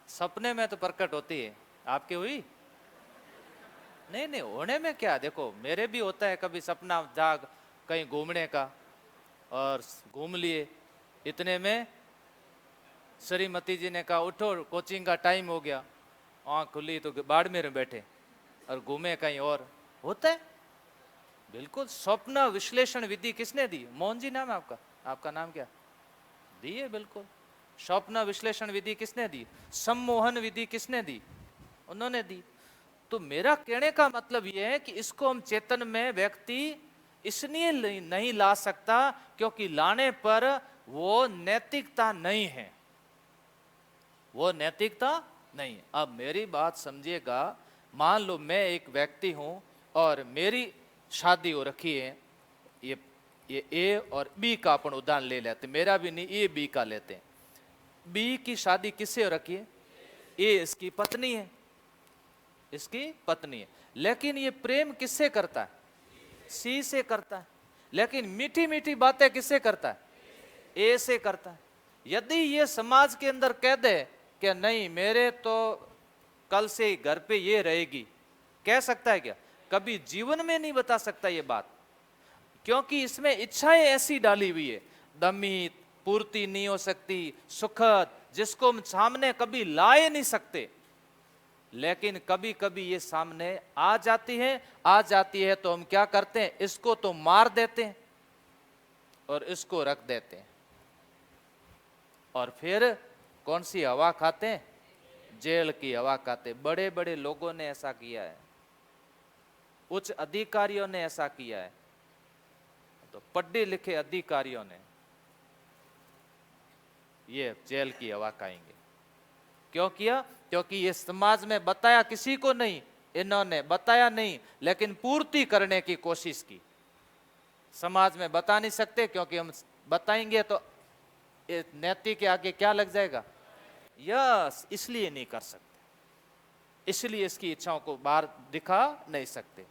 सपने में तो प्रकट होती है, आपके हुई? नहीं, होने में क्या? देखो, मेरे भी होता है कभी सपना जाग कहीं घूमने का, और घूम लिए, इतने में श्रीमती जी ने कहा उठो कोचिंग का टाइम हो गया। आँख खुली तो बाड़मेर में बैठे और घूमे कहीं और। होता है बिल्कुल। स्वप्न विश्लेषण विधि किसने दी? मोहन जी नाम है आपका? आपका नाम क्या? दी है बिल्कुल। स्वप्न विश्लेषण विधि किसने दी? सम्मोहन विधि किसने दी? उन्होंने दी। तो मेरा कहने का मतलब यह है कि इसको हम चेतन में व्यक्ति इसलिए नहीं ला सकता क्योंकि लाने पर वो नैतिकता नहीं है, वो नैतिकता नहीं है। अब मेरी बात समझिएगा, मान लो मैं एक व्यक्ति हूं और मेरी शादी हो रखी है, ये ए और बी का अपन उदाहरण ले लेते, मेरा भी नहीं, ए बी का लेते हैं। बी की शादी किससे हो रखी है? ए इसकी पत्नी है, इसकी पत्नी है। लेकिन ये प्रेम किससे करता है? सी से करता है। लेकिन मीठी मीठी बातें किससे करता है? ए से करता है। यदि ये समाज के अंदर कह दे कि नहीं मेरे तो कल से घर पे ये रहेगी, कह सकता है क्या? कभी जीवन में नहीं बता सकता ये बात, क्योंकि इसमें इच्छाएं ऐसी डाली हुई है, दमित, पूर्ति नहीं हो सकती, सुखद, जिसको हम सामने कभी लाए नहीं सकते, लेकिन कभी कभी ये सामने आ जाती है तो हम क्या करते हैं, इसको तो मार देते हैं और इसको रख देते हैं, और फिर कौन सी हवा खाते हैं, जेल की हवा खाते। बड़े बड़े लोगों ने ऐसा किया है, उच्च अधिकारियों ने ऐसा किया है, तो पढ़े लिखे अधिकारियों ने ये जेल की हवा खाएंगे। क्यों किया? क्योंकि ये समाज में बताया किसी को नहीं, इन्होंने बताया नहीं, लेकिन पूर्ति करने की कोशिश की। समाज में बता नहीं सकते, क्योंकि हम बताएंगे तो नैतिक के आगे क्या लग जाएगा, यस, इसलिए नहीं कर सकते, इसलिए इसकी इच्छाओं को बाहर दिखा नहीं सकते।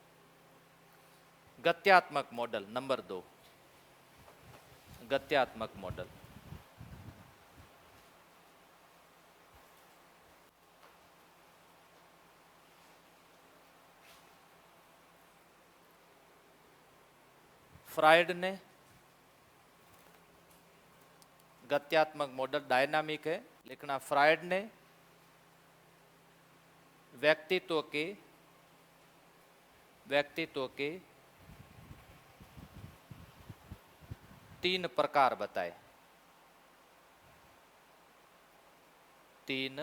गत्यात्मक मॉडल नंबर 2, गत्यात्मक मॉडल। फ्राइड ने गत्यात्मक मॉडल डायनामिक है, लिखना फ्राइड ने व्यक्तित्व के 3 प्रकार बताए। 3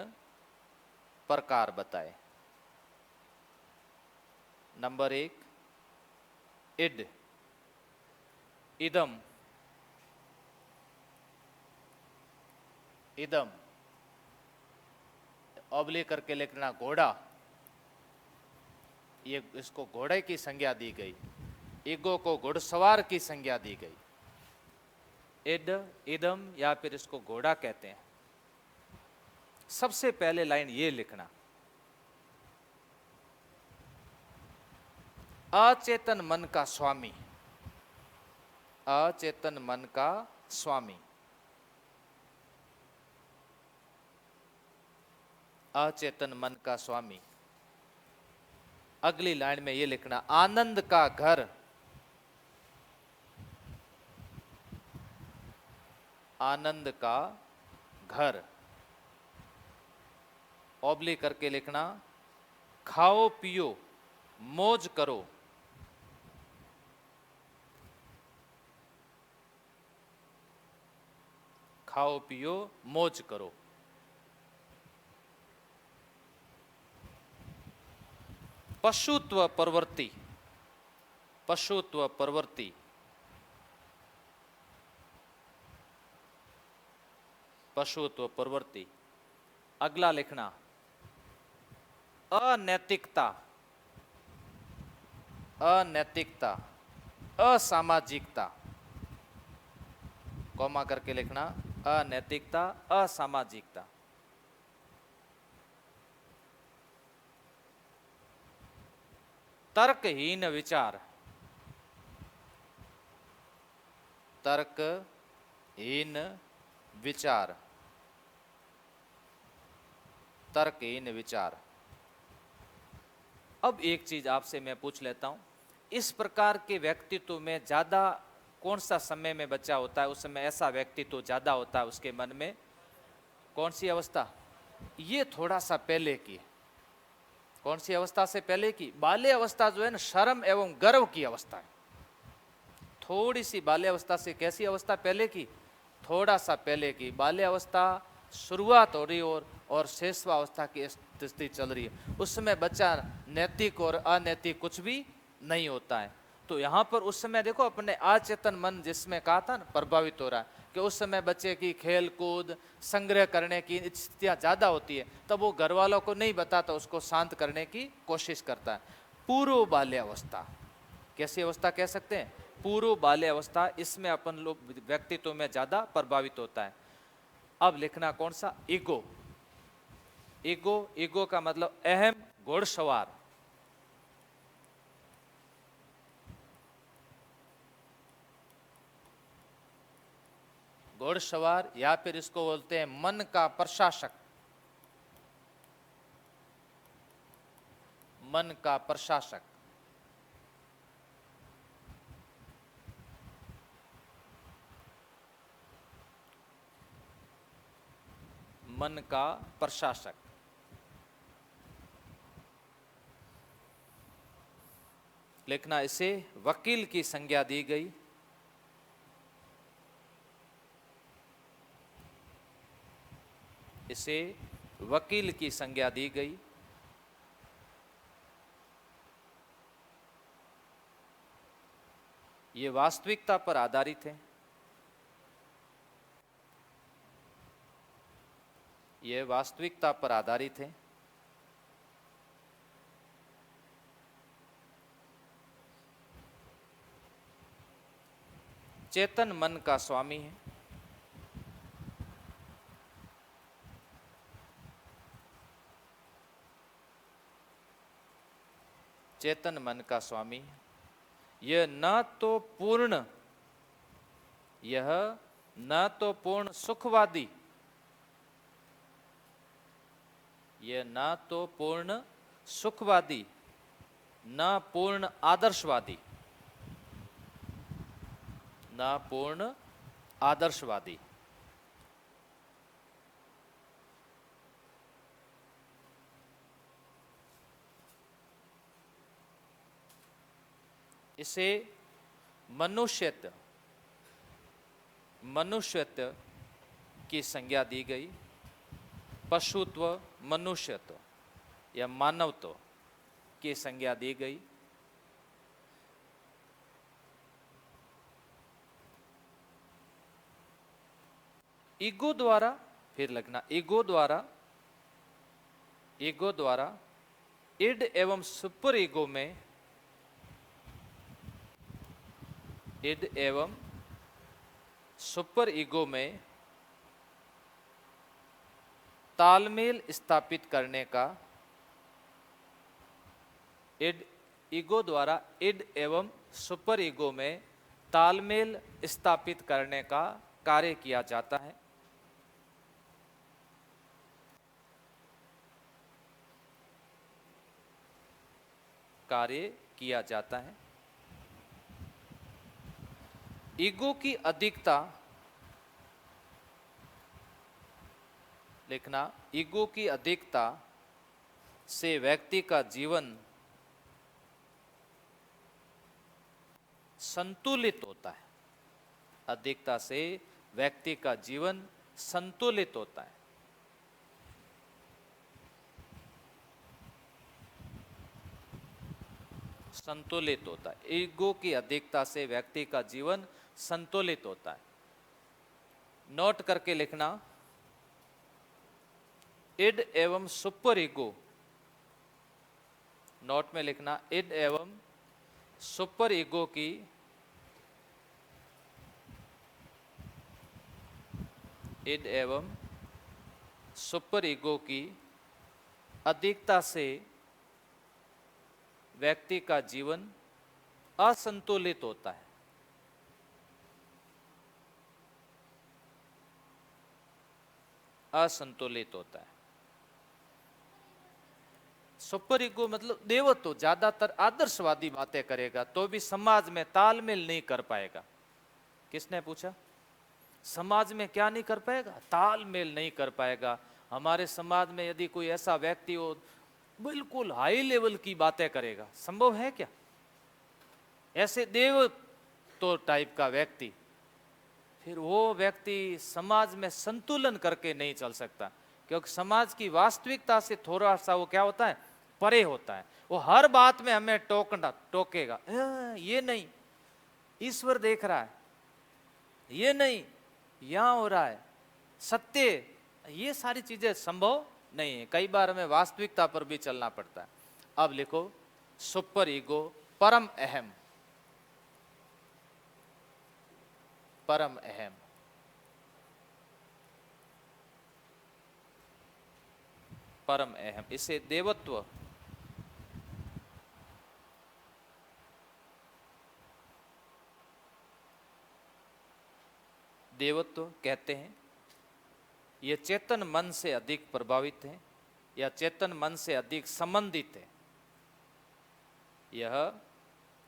प्रकार बताए। नंबर 1, इड, इदम, इदम ऑब्लिक करके लिखना घोड़ा, ये इसको घोड़े की संज्ञा दी गई, ईगो को घुड़सवार की संज्ञा दी गई। इड, इदम या फिर इसको घोड़ा कहते हैं। सबसे पहले लाइन ये लिखना, अचेतन मन का स्वामी, अचेतन मन का स्वामी, अचेतन मन का स्वामी। अगली लाइन में ये लिखना, आनंद का घर, आनंद का घर, ऑब्लिक करके लिखना, खाओ पियो मौज करो, खाओ पियो मौज करो। पशुत्व प्रवृत्ति, पशुत्व प्रवृत्ति, पशुत्व प्रवृत्ति। अगला लिखना, अनैतिकता, अनैतिकता, असामाजिकता, कॉमा करके लिखना, अनैतिकता, असामाजिकता। तर्कहीन विचार, तर्कहीन विचार, तर्कहीन विचार। अब एक चीज आपसे मैं पूछ लेता हूं, इस प्रकार के व्यक्तित्व में ज्यादा कौन सा समय में बच्चा होता है, उस समय ऐसा व्यक्तित्व ज्यादा होता है उसके मन में? कौन सी अवस्था? ये थोड़ा सा पहले की। कौन सी अवस्था से पहले की? बाल्य अवस्था जो है ना, शर्म एवं गर्व की अवस्था है। थोड़ी सी बाल्य अवस्था से कैसी अवस्था पहले की? थोड़ा सा पहले की। बाल्य अवस्था शुरुआत हो रही और शेषवावस्था की स्थिति चल रही है, उस समय बच्चा नैतिक और अनैतिक कुछ भी नहीं होता है। तो यहाँ पर उस समय देखो, अपने अचेतन मन जिसमें कहा था ना, प्रभावित हो रहा है कि उस समय बच्चे की खेल कूद संग्रह करने की स्थितियाँ ज़्यादा होती है, तब वो घर वालों को नहीं बताता, उसको शांत करने की कोशिश करता है। पूर्व बाल्य अवस्था, कैसी अवस्था कह सकते हैं? पूर्व बाल्य अवस्था, इसमें अपन लोग व्यक्तित्व में ज़्यादा प्रभावित होता है। अब लिखना कौन सा? ईगो। ईगो, ईगो का मतलब अहम, घोड़सवार। घोड़सवार या फिर इसको बोलते हैं मन का प्रशासक, मन का प्रशासक। मन का प्रशासक। लिखना, इसे वकील की संज्ञा दी गई। इसे वकील की संज्ञा दी गई। ये वास्तविकता पर आधारित है। ये वास्तविकता पर आधारित है। चेतन मन का स्वामी है। चेतन मन का स्वामी। यह न तो पूर्ण सुखवादी, यह न तो पूर्ण सुखवादी, न पूर्ण आदर्शवादी, न पूर्ण आदर्शवादी। इसे मनुष्यत्व की संज्ञा दी गई। पशुत्व, मनुष्यत्व या मानवत्व की संज्ञा दी गई। ईगो द्वारा, फिर लिखना, ईगो द्वारा इड एवं सुपर ईगो में, इड एवं सुपर ईगो में तालमेल स्थापित करने का, ईगो द्वारा इड एवं सुपर ईगो में तालमेल स्थापित करने का कार्य किया जाता है। कार्य किया जाता है। ईगो की अधिकता, लिखना, ईगो की अधिकता से व्यक्ति का जीवन संतुलित होता है। अधिकता से व्यक्ति का जीवन संतुलित होता है। संतुलित होता है। ईगो की अधिकता से व्यक्ति का जीवन संतुलित होता है। नोट करके लिखना, इड एवं सुपर ईगो, नोट में लिखना, इड एवं सुपर ईगो की इड एवं सुपर ईगो की अधिकता से व्यक्ति का जीवन असंतुलित होता है। असंतुलित होता है। सुपर ईगो मतलब देवत्व, ज्यादातर आदर्शवादी बातें करेगा तो भी समाज में तालमेल नहीं कर पाएगा। किसने पूछा? समाज में क्या नहीं कर पाएगा? तालमेल नहीं कर पाएगा। हमारे समाज में यदि कोई ऐसा व्यक्ति हो बिल्कुल हाई लेवल की बातें करेगा, संभव है क्या? ऐसे देवत्व टाइप का व्यक्ति, फिर वो व्यक्ति समाज में संतुलन करके नहीं चल सकता, क्योंकि समाज की वास्तविकता से थोड़ा सा वो क्या होता है, परे होता है। वो हर बात में हमें टोकेगा, ये नहीं, ईश्वर देख रहा है, ये नहीं, यहां हो रहा है, सत्य, ये सारी चीजें संभव नहीं है। कई बार हमें वास्तविकता पर भी चलना पड़ता है। अब लिखो, सुपर ईगो परम अहम, परम अहम, परम अहम। इसे देवत्व, देवत्व कहते हैं। यह चेतन मन से अधिक प्रभावित है या चेतन मन से अधिक संबंधित है। यह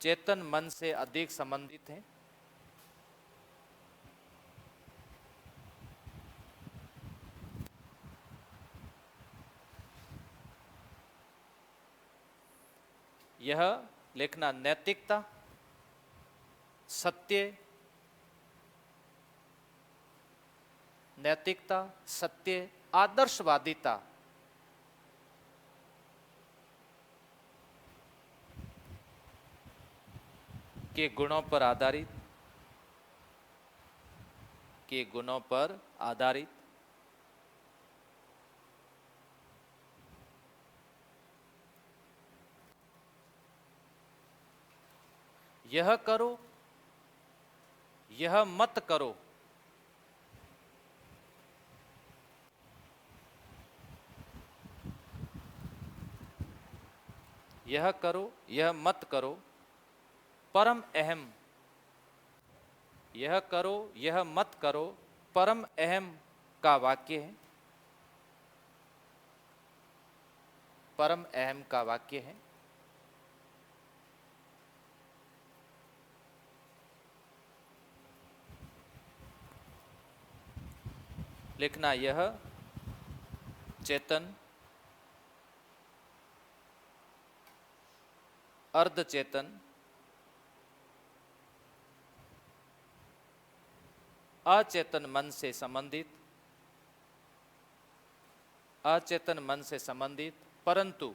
चेतन मन से अधिक संबंधित है। यह लिखना नैतिकता, सत्य, नैतिकता, सत्य, आदर्शवादिता, के गुणों पर आधारित, के गुणों पर आधारित, यह करो, यह मत करो, यह करो, यह मत करो, परम अहम, यह करो, यह मत करो, परम अहम का वाक्य है, परम अहम का वाक्य है। लिखना यह चेतन, अर्धचेतन, अचेतन मन से संबंधित, अचेतन मन से संबंधित, परंतु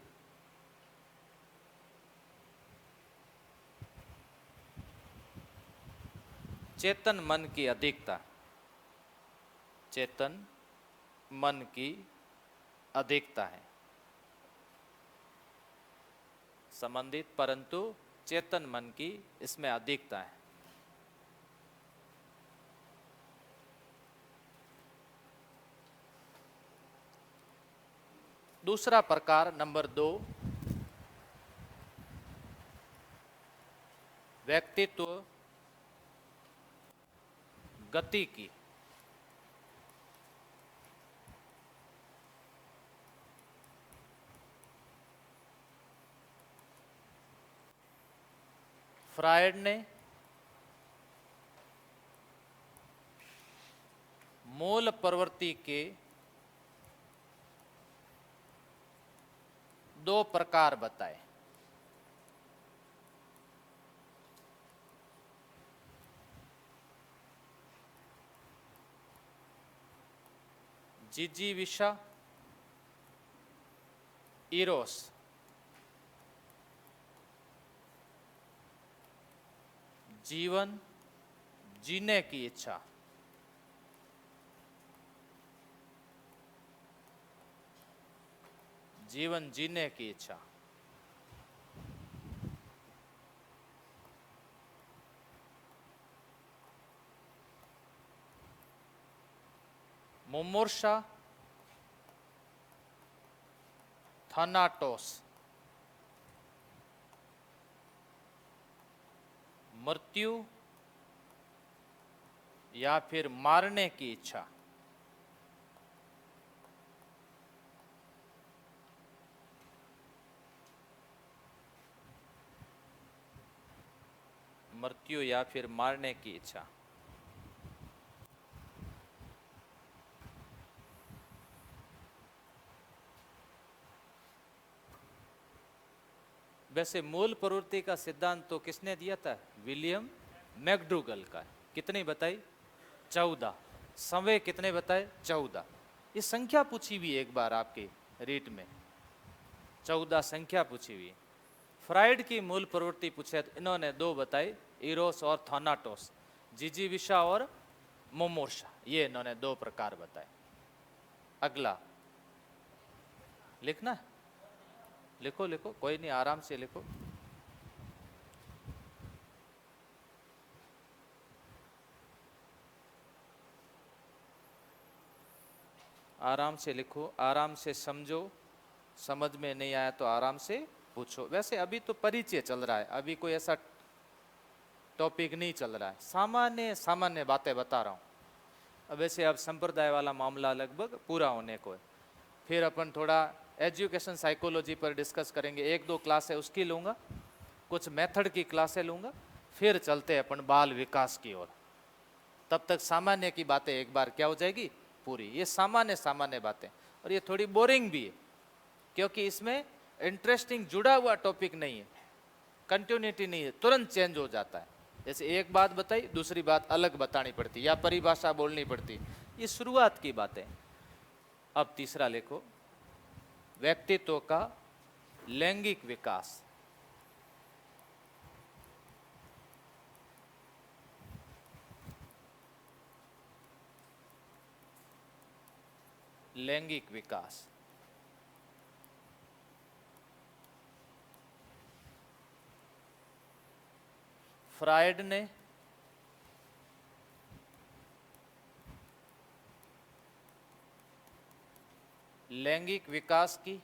चेतन मन की अधिकता, चेतन मन की अधिकता है, संबंधित परंतु चेतन मन की इसमें अधिकता है। दूसरा प्रकार नंबर 2, व्यक्तित्व गति की, फ्रायड ने मूल प्रवृत्ति के 2 प्रकार बताए। जिजीविषा, इरोस, जीवन जीने की इच्छा, जीवन जीने की इच्छा, मुमूर्षा, थानाटोस, मृत्यु या फिर मारने की इच्छा, मृत्यु या फिर मारने की इच्छा। वैसे मूल प्रवृत्ति का सिद्धांत तो किसने दिया था? विलियम मैकडूगल का। कितनी बताई? 14। समय कितने बताए? 14। ये संख्या पूछी हुई एक बार आपके रीट में, 14 संख्या पूछी हुई। फ्राइड की मूल प्रवृत्ति पूछे तो इन्होंने 2 बताई, इरोस और थानाटोस, जिजीविषा और मुमूर्षा, ये इन्होंने 2 प्रकार बताए। अगला लिखना, लिखो लिखो, कोई नहीं, आराम से लिखो। आराम से लिखो, आराम से समझो, समझ में नहीं आया तो आराम से पूछो। वैसे अभी तो परिचय चल रहा है, अभी कोई ऐसा टॉपिक नहीं चल रहा है, सामान्य सामान्य बातें बता रहा हूँ। अब वैसे अब संप्रदाय वाला मामला लगभग पूरा होने को है, फिर अपन थोड़ा एजुकेशन साइकोलॉजी पर डिस्कस करेंगे, 1-2 क्लास है उसकी लूँगा, कुछ मेथड की क्लासें लूँगा, फिर चलते हैं अपन बाल विकास की ओर। तब तक सामान्य की बातें एक बार क्या हो जाएगी? पूरी। ये सामान्य सामान्य बातें, और ये थोड़ी बोरिंग भी है क्योंकि इसमें इंटरेस्टिंग जुड़ा हुआ टॉपिक नहीं है, कंटिन्यूटी नहीं है, तुरंत चेंज हो जाता है। जैसे एक बात बताई दूसरी बात अलग बतानी पड़ती या परिभाषा बोलनी पड़ती, ये शुरुआत की बातें। अब तीसरा लिखो, व्यक्तित्व का लैंगिक विकास। लैंगिक विकास। फ्रायड ने लैंगिक विकास की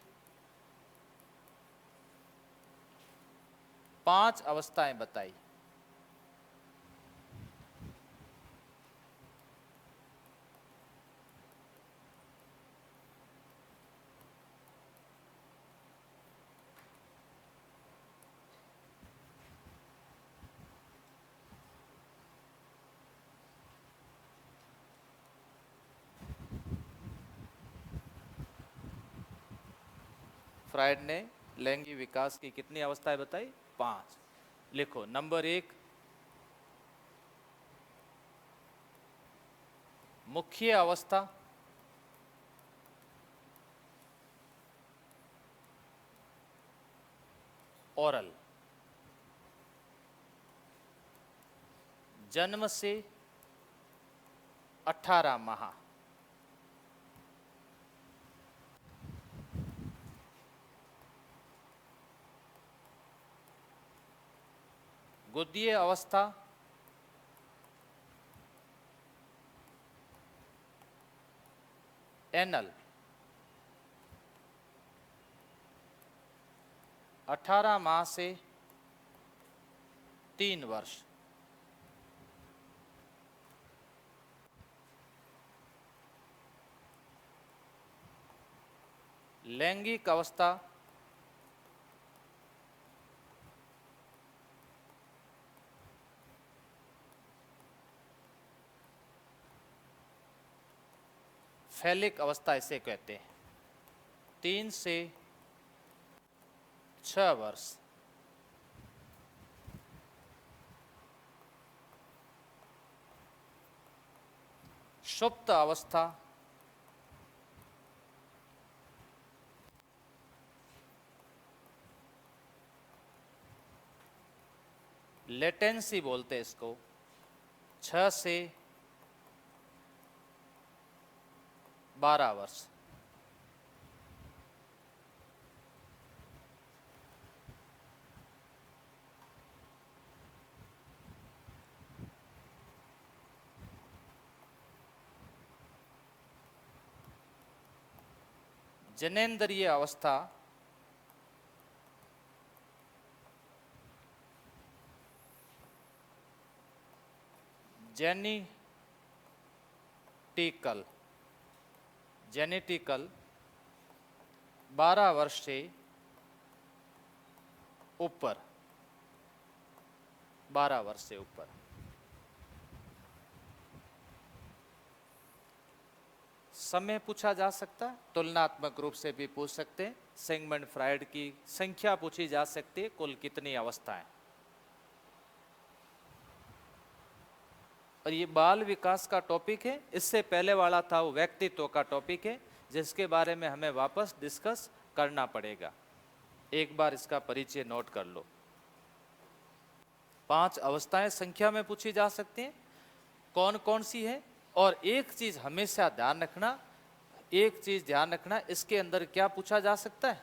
5 अवस्थाएं बताई। फ्रायड ने लैंगिक विकास की कितनी अवस्थाएं बताई? 5। लिखो, नंबर 1, मुख्य अवस्था। ओरल। जन्म से 18 माह। गुदीय अवस्था। एनल। 18 माह से 3 वर्ष। लैंगिक अवस्था। फैलिक अवस्था इसे कहते हैं। 3 से 6 वर्ष। सुप्त अवस्था। लेटेंसी बोलते हैं इसको। 6 से 12 वर्ष। जनेंद्रिय अवस्था। जेनेटिकल। 12 वर्ष से ऊपर। 12 वर्ष से ऊपर। समय पूछा जा सकता है, तुलनात्मक रूप से भी पूछ सकते हैं। सिगमंड फ्रायड की संख्या पूछी जा सकती है, कुल कितनी अवस्थाएं। और ये बाल विकास का टॉपिक है। इससे पहले वाला था वो व्यक्तित्व का टॉपिक है, जिसके बारे में हमें वापस डिस्कस करना पड़ेगा। एक बार इसका परिचय नोट कर लो। 5 अवस्थाएं संख्या में पूछी जा सकती हैं, कौन कौन सी है। और एक चीज हमेशा ध्यान रखना, इसके अंदर क्या पूछा जा सकता है?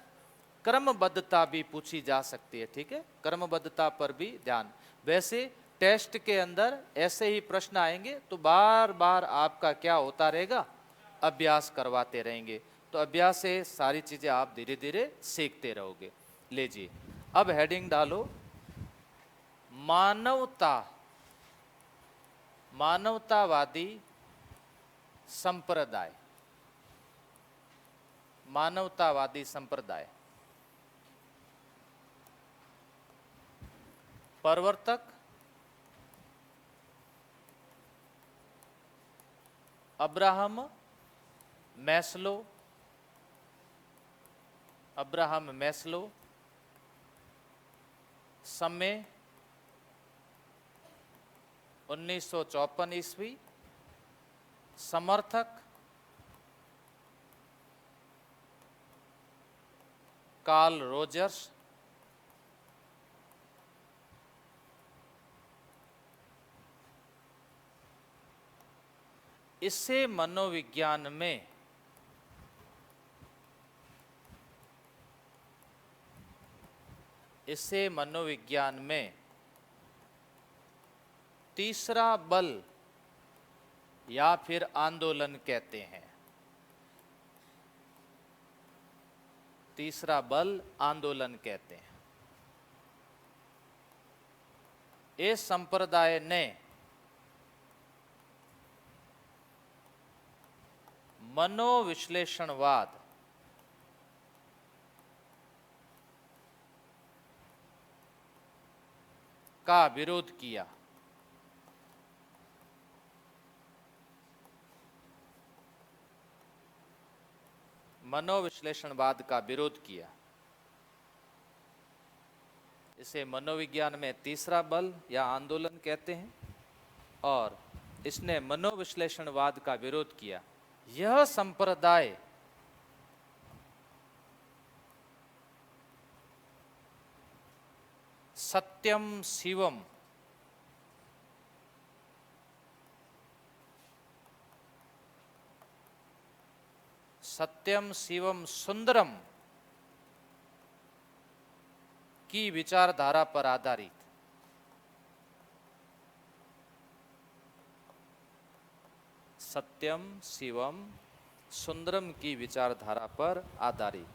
क्रमबद्धता भी पूछी जा सकती है। ठीक है, क्रमबद्धता पर भी ध्यान। वैसे टेस्ट के अंदर ऐसे ही प्रश्न आएंगे तो बार बार आपका क्या होता रहेगा? अभ्यास करवाते रहेंगे। तो अभ्यास से सारी चीजें आप धीरे धीरे सीखते रहोगे। लीजिए, अब हेडिंग डालो, मानवतावादी संप्रदाय। मानवतावादी संप्रदाय। प्रवर्तक अब्राहम मैस्लो। समय 1954 ईस्वी, समर्थक कार्ल रोजर्स, इससे मनोविज्ञान में तीसरा बल या फिर आंदोलन कहते हैं। तीसरा बल आंदोलन कहते हैं। इस संप्रदाय ने मनोविश्लेषणवाद का विरोध किया। मनोविश्लेषणवाद का विरोध किया। इसे मनोविज्ञान में तीसरा बल या आंदोलन कहते हैं और इसने मनोविश्लेषणवाद का विरोध किया। यह संप्रदाय सत्यम शिवम सुंदरम की विचारधारा पर आधारित सत्यम शिवम सुंदरम की विचारधारा पर आधारित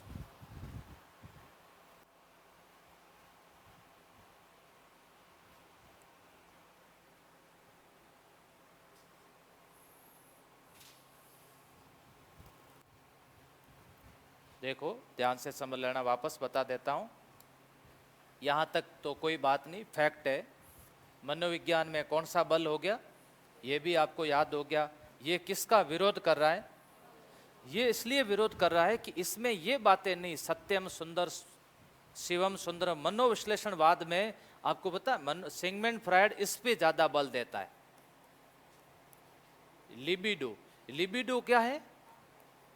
देखो ध्यान से समझ लेना, वापस बता देता हूं। यहां तक तो कोई बात नहीं, फैक्ट है। मनोविज्ञान में कौन सा बल हो गया, ये भी आपको याद हो गया। ये किसका विरोध कर रहा है? ये इसलिए विरोध कर रहा है कि इसमें ये बातें नहीं, सत्यम सुंदर शिवम सुंदरम। मनोविश्लेषणवाद में आपको पता है सिगमंड फ्रायड इस पे ज्यादा बल देता है। लिबिडो, लिबिडो क्या है,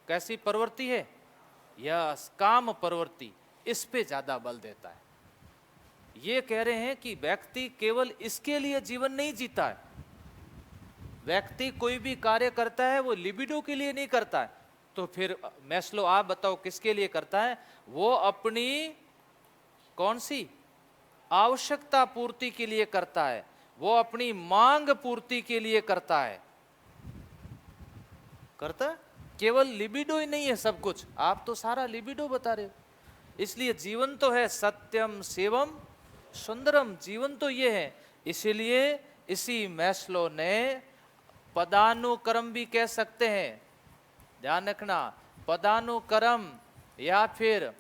कैसी प्रवृत्ति है? यह काम प्रवृत्ति, इस पे ज्यादा बल देता है। ये कह रहे हैं कि व्यक्ति केवल इसके लिए जीवन नहीं जीता है। व्यक्ति कोई भी कार्य करता है वो लिबिडो के लिए नहीं करता है। तो फिर मैस्लो आप बताओ किसके लिए करता है? वो अपनी कौन सी आवश्यकता पूर्ति के लिए करता है, वो अपनी मांग पूर्ति के लिए करता है। करता है, केवल लिबिडो ही नहीं है सब कुछ। आप तो सारा लिबिडो बता रहे हो। इसलिए जीवन तो है सत्यम शिवम सुंदरम, जीवन तो ये है। इसीलिए इसी मैस्लो ने पदानुक्रम भी कह सकते हैं, ध्यान रखना, पदानुक्रम या फिर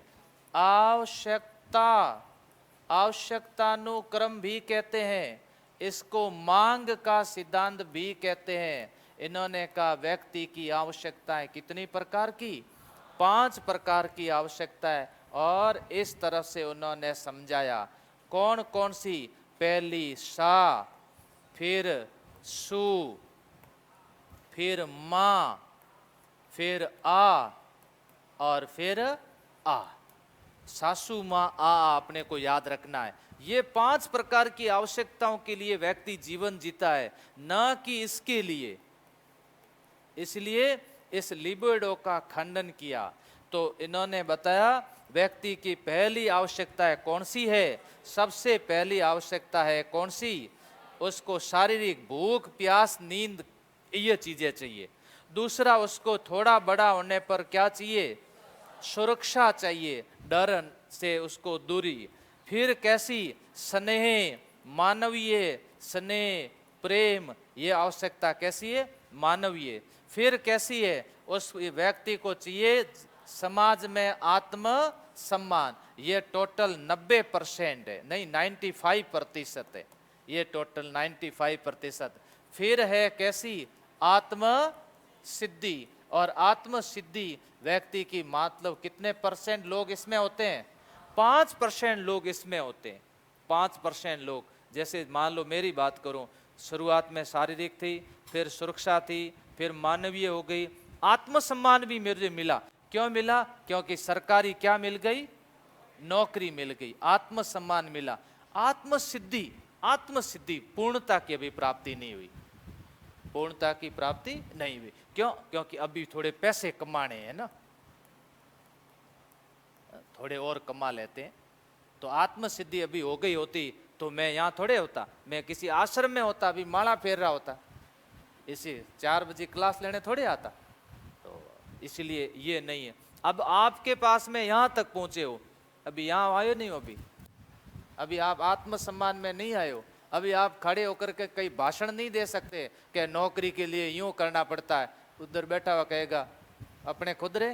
आवश्यकतानुक्रम भी कहते हैं। इसको मांग का सिद्धांत भी कहते हैं। इन्होंने कहा व्यक्ति की आवश्यकताएं कितनी प्रकार की? 5 प्रकार की आवश्यकता है। और इस तरह से उन्होंने समझाया कौन कौन सी। पहली सा, फिर सु, फिर मां, फिर आ और फिर आ। सासू मां आ अपने को याद रखना है। ये 5 प्रकार की आवश्यकताओं के लिए व्यक्ति जीवन जीता है, न कि इसके लिए। इसलिए इस लिबिडो का खंडन किया। तो इन्होंने बताया व्यक्ति की पहली आवश्यकता कौन सी है? सबसे पहली आवश्यकता है कौन सी? उसको शारीरिक भूख, प्यास, नींद, ये चीजें चाहिए। दूसरा, उसको थोड़ा बड़ा होने पर क्या चाहिए? सुरक्षा चाहिए, डर से उसको दूरी। फिर कैसी? स्नेह, मानवीय स्नेह, प्रेम, ये आवश्यकता कैसी है? मानवीय। फिर कैसी है? उस व्यक्ति को चाहिए समाज में आत्म सम्मान। ये टोटल 90% है, नहीं 95% है। ये टोटल 95%। फिर है कैसी? आत्म सिद्धि। और आत्म सिद्धि व्यक्ति की मतलब कितने % लोग इसमें होते हैं? 5% लोग इसमें होते हैं। 5% लोग, जैसे मान लो मेरी बात करूं, शुरुआत में शारीरिक थी, फिर सुरक्षा थी, फिर मानवीय हो गई, आत्मसम्मान भी मुझे मिला। क्यों मिला? क्योंकि सरकारी क्या मिल गई? नौकरी मिल गई, आत्मसम्मान मिला। आत्मसिद्धि, आत्मसिद्धि, पूर्णता की अभी प्राप्ति नहीं हुई, पूर्णता की प्राप्ति नहीं हुई। क्यों? क्योंकि अभी थोड़े पैसे कमाने हैं ना, थोड़े और कमा लेते हैं। तो आत्मसिद्धि अभी हो गई होती तो मैं यहाँ थोड़े होता, मैं किसी आश्रम में होता, अभी माला फेर रहा होता, इसी 4 बजे क्लास लेने थोड़े आता। तो इसीलिए ये नहीं है। अब आपके पास में यहाँ तक पहुंचे हो, अभी यहाँ आए नहीं हो, अभी आप आत्मसम्मान में नहीं आए हो, अभी आप खड़े होकर के कई भाषण नहीं दे सकते कि नौकरी के लिए यूं करना पड़ता है। उधर बैठा हुआ कहेगा अपने खुद रे,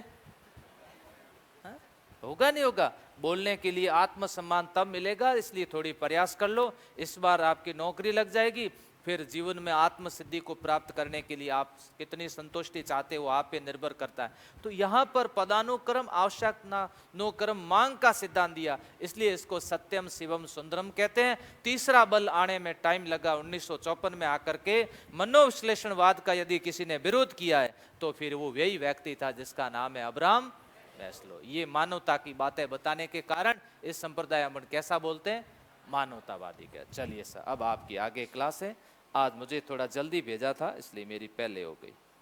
हाँ? होगा नहीं होगा। बोलने के लिए आत्मसम्मान तब मिलेगा, इसलिए थोड़ी प्रयास कर लो, इस बार आपकी नौकरी लग जाएगी। फिर जीवन में आत्मसिद्धि को प्राप्त करने के लिए आप कितनी संतुष्टि चाहते हो आप पे निर्भर करता है। तो यहाँ पर पदानुक्रम आवश्यक ना नो कर्म मांग का सिद्धांत दिया, इसलिए इसको सत्यम शिवम सुंदरम कहते हैं। तीसरा बल आने में टाइम लगा, 1954 में आकर के मनोविश्लेषणवाद का यदि किसी ने विरोध किया है तो फिर वो वही व्यक्ति था जिसका नाम है अब्राहम मैस्लो। ये मानवता की बातें बताने के कारण इस संप्रदाय हम कैसा बोलते हैं? मानवतावादी का। चलिए सर, अब आपकी आगे क्लास है। आज मुझे थोड़ा जल्दी भेजा था इसलिए मेरी पहले हो गई।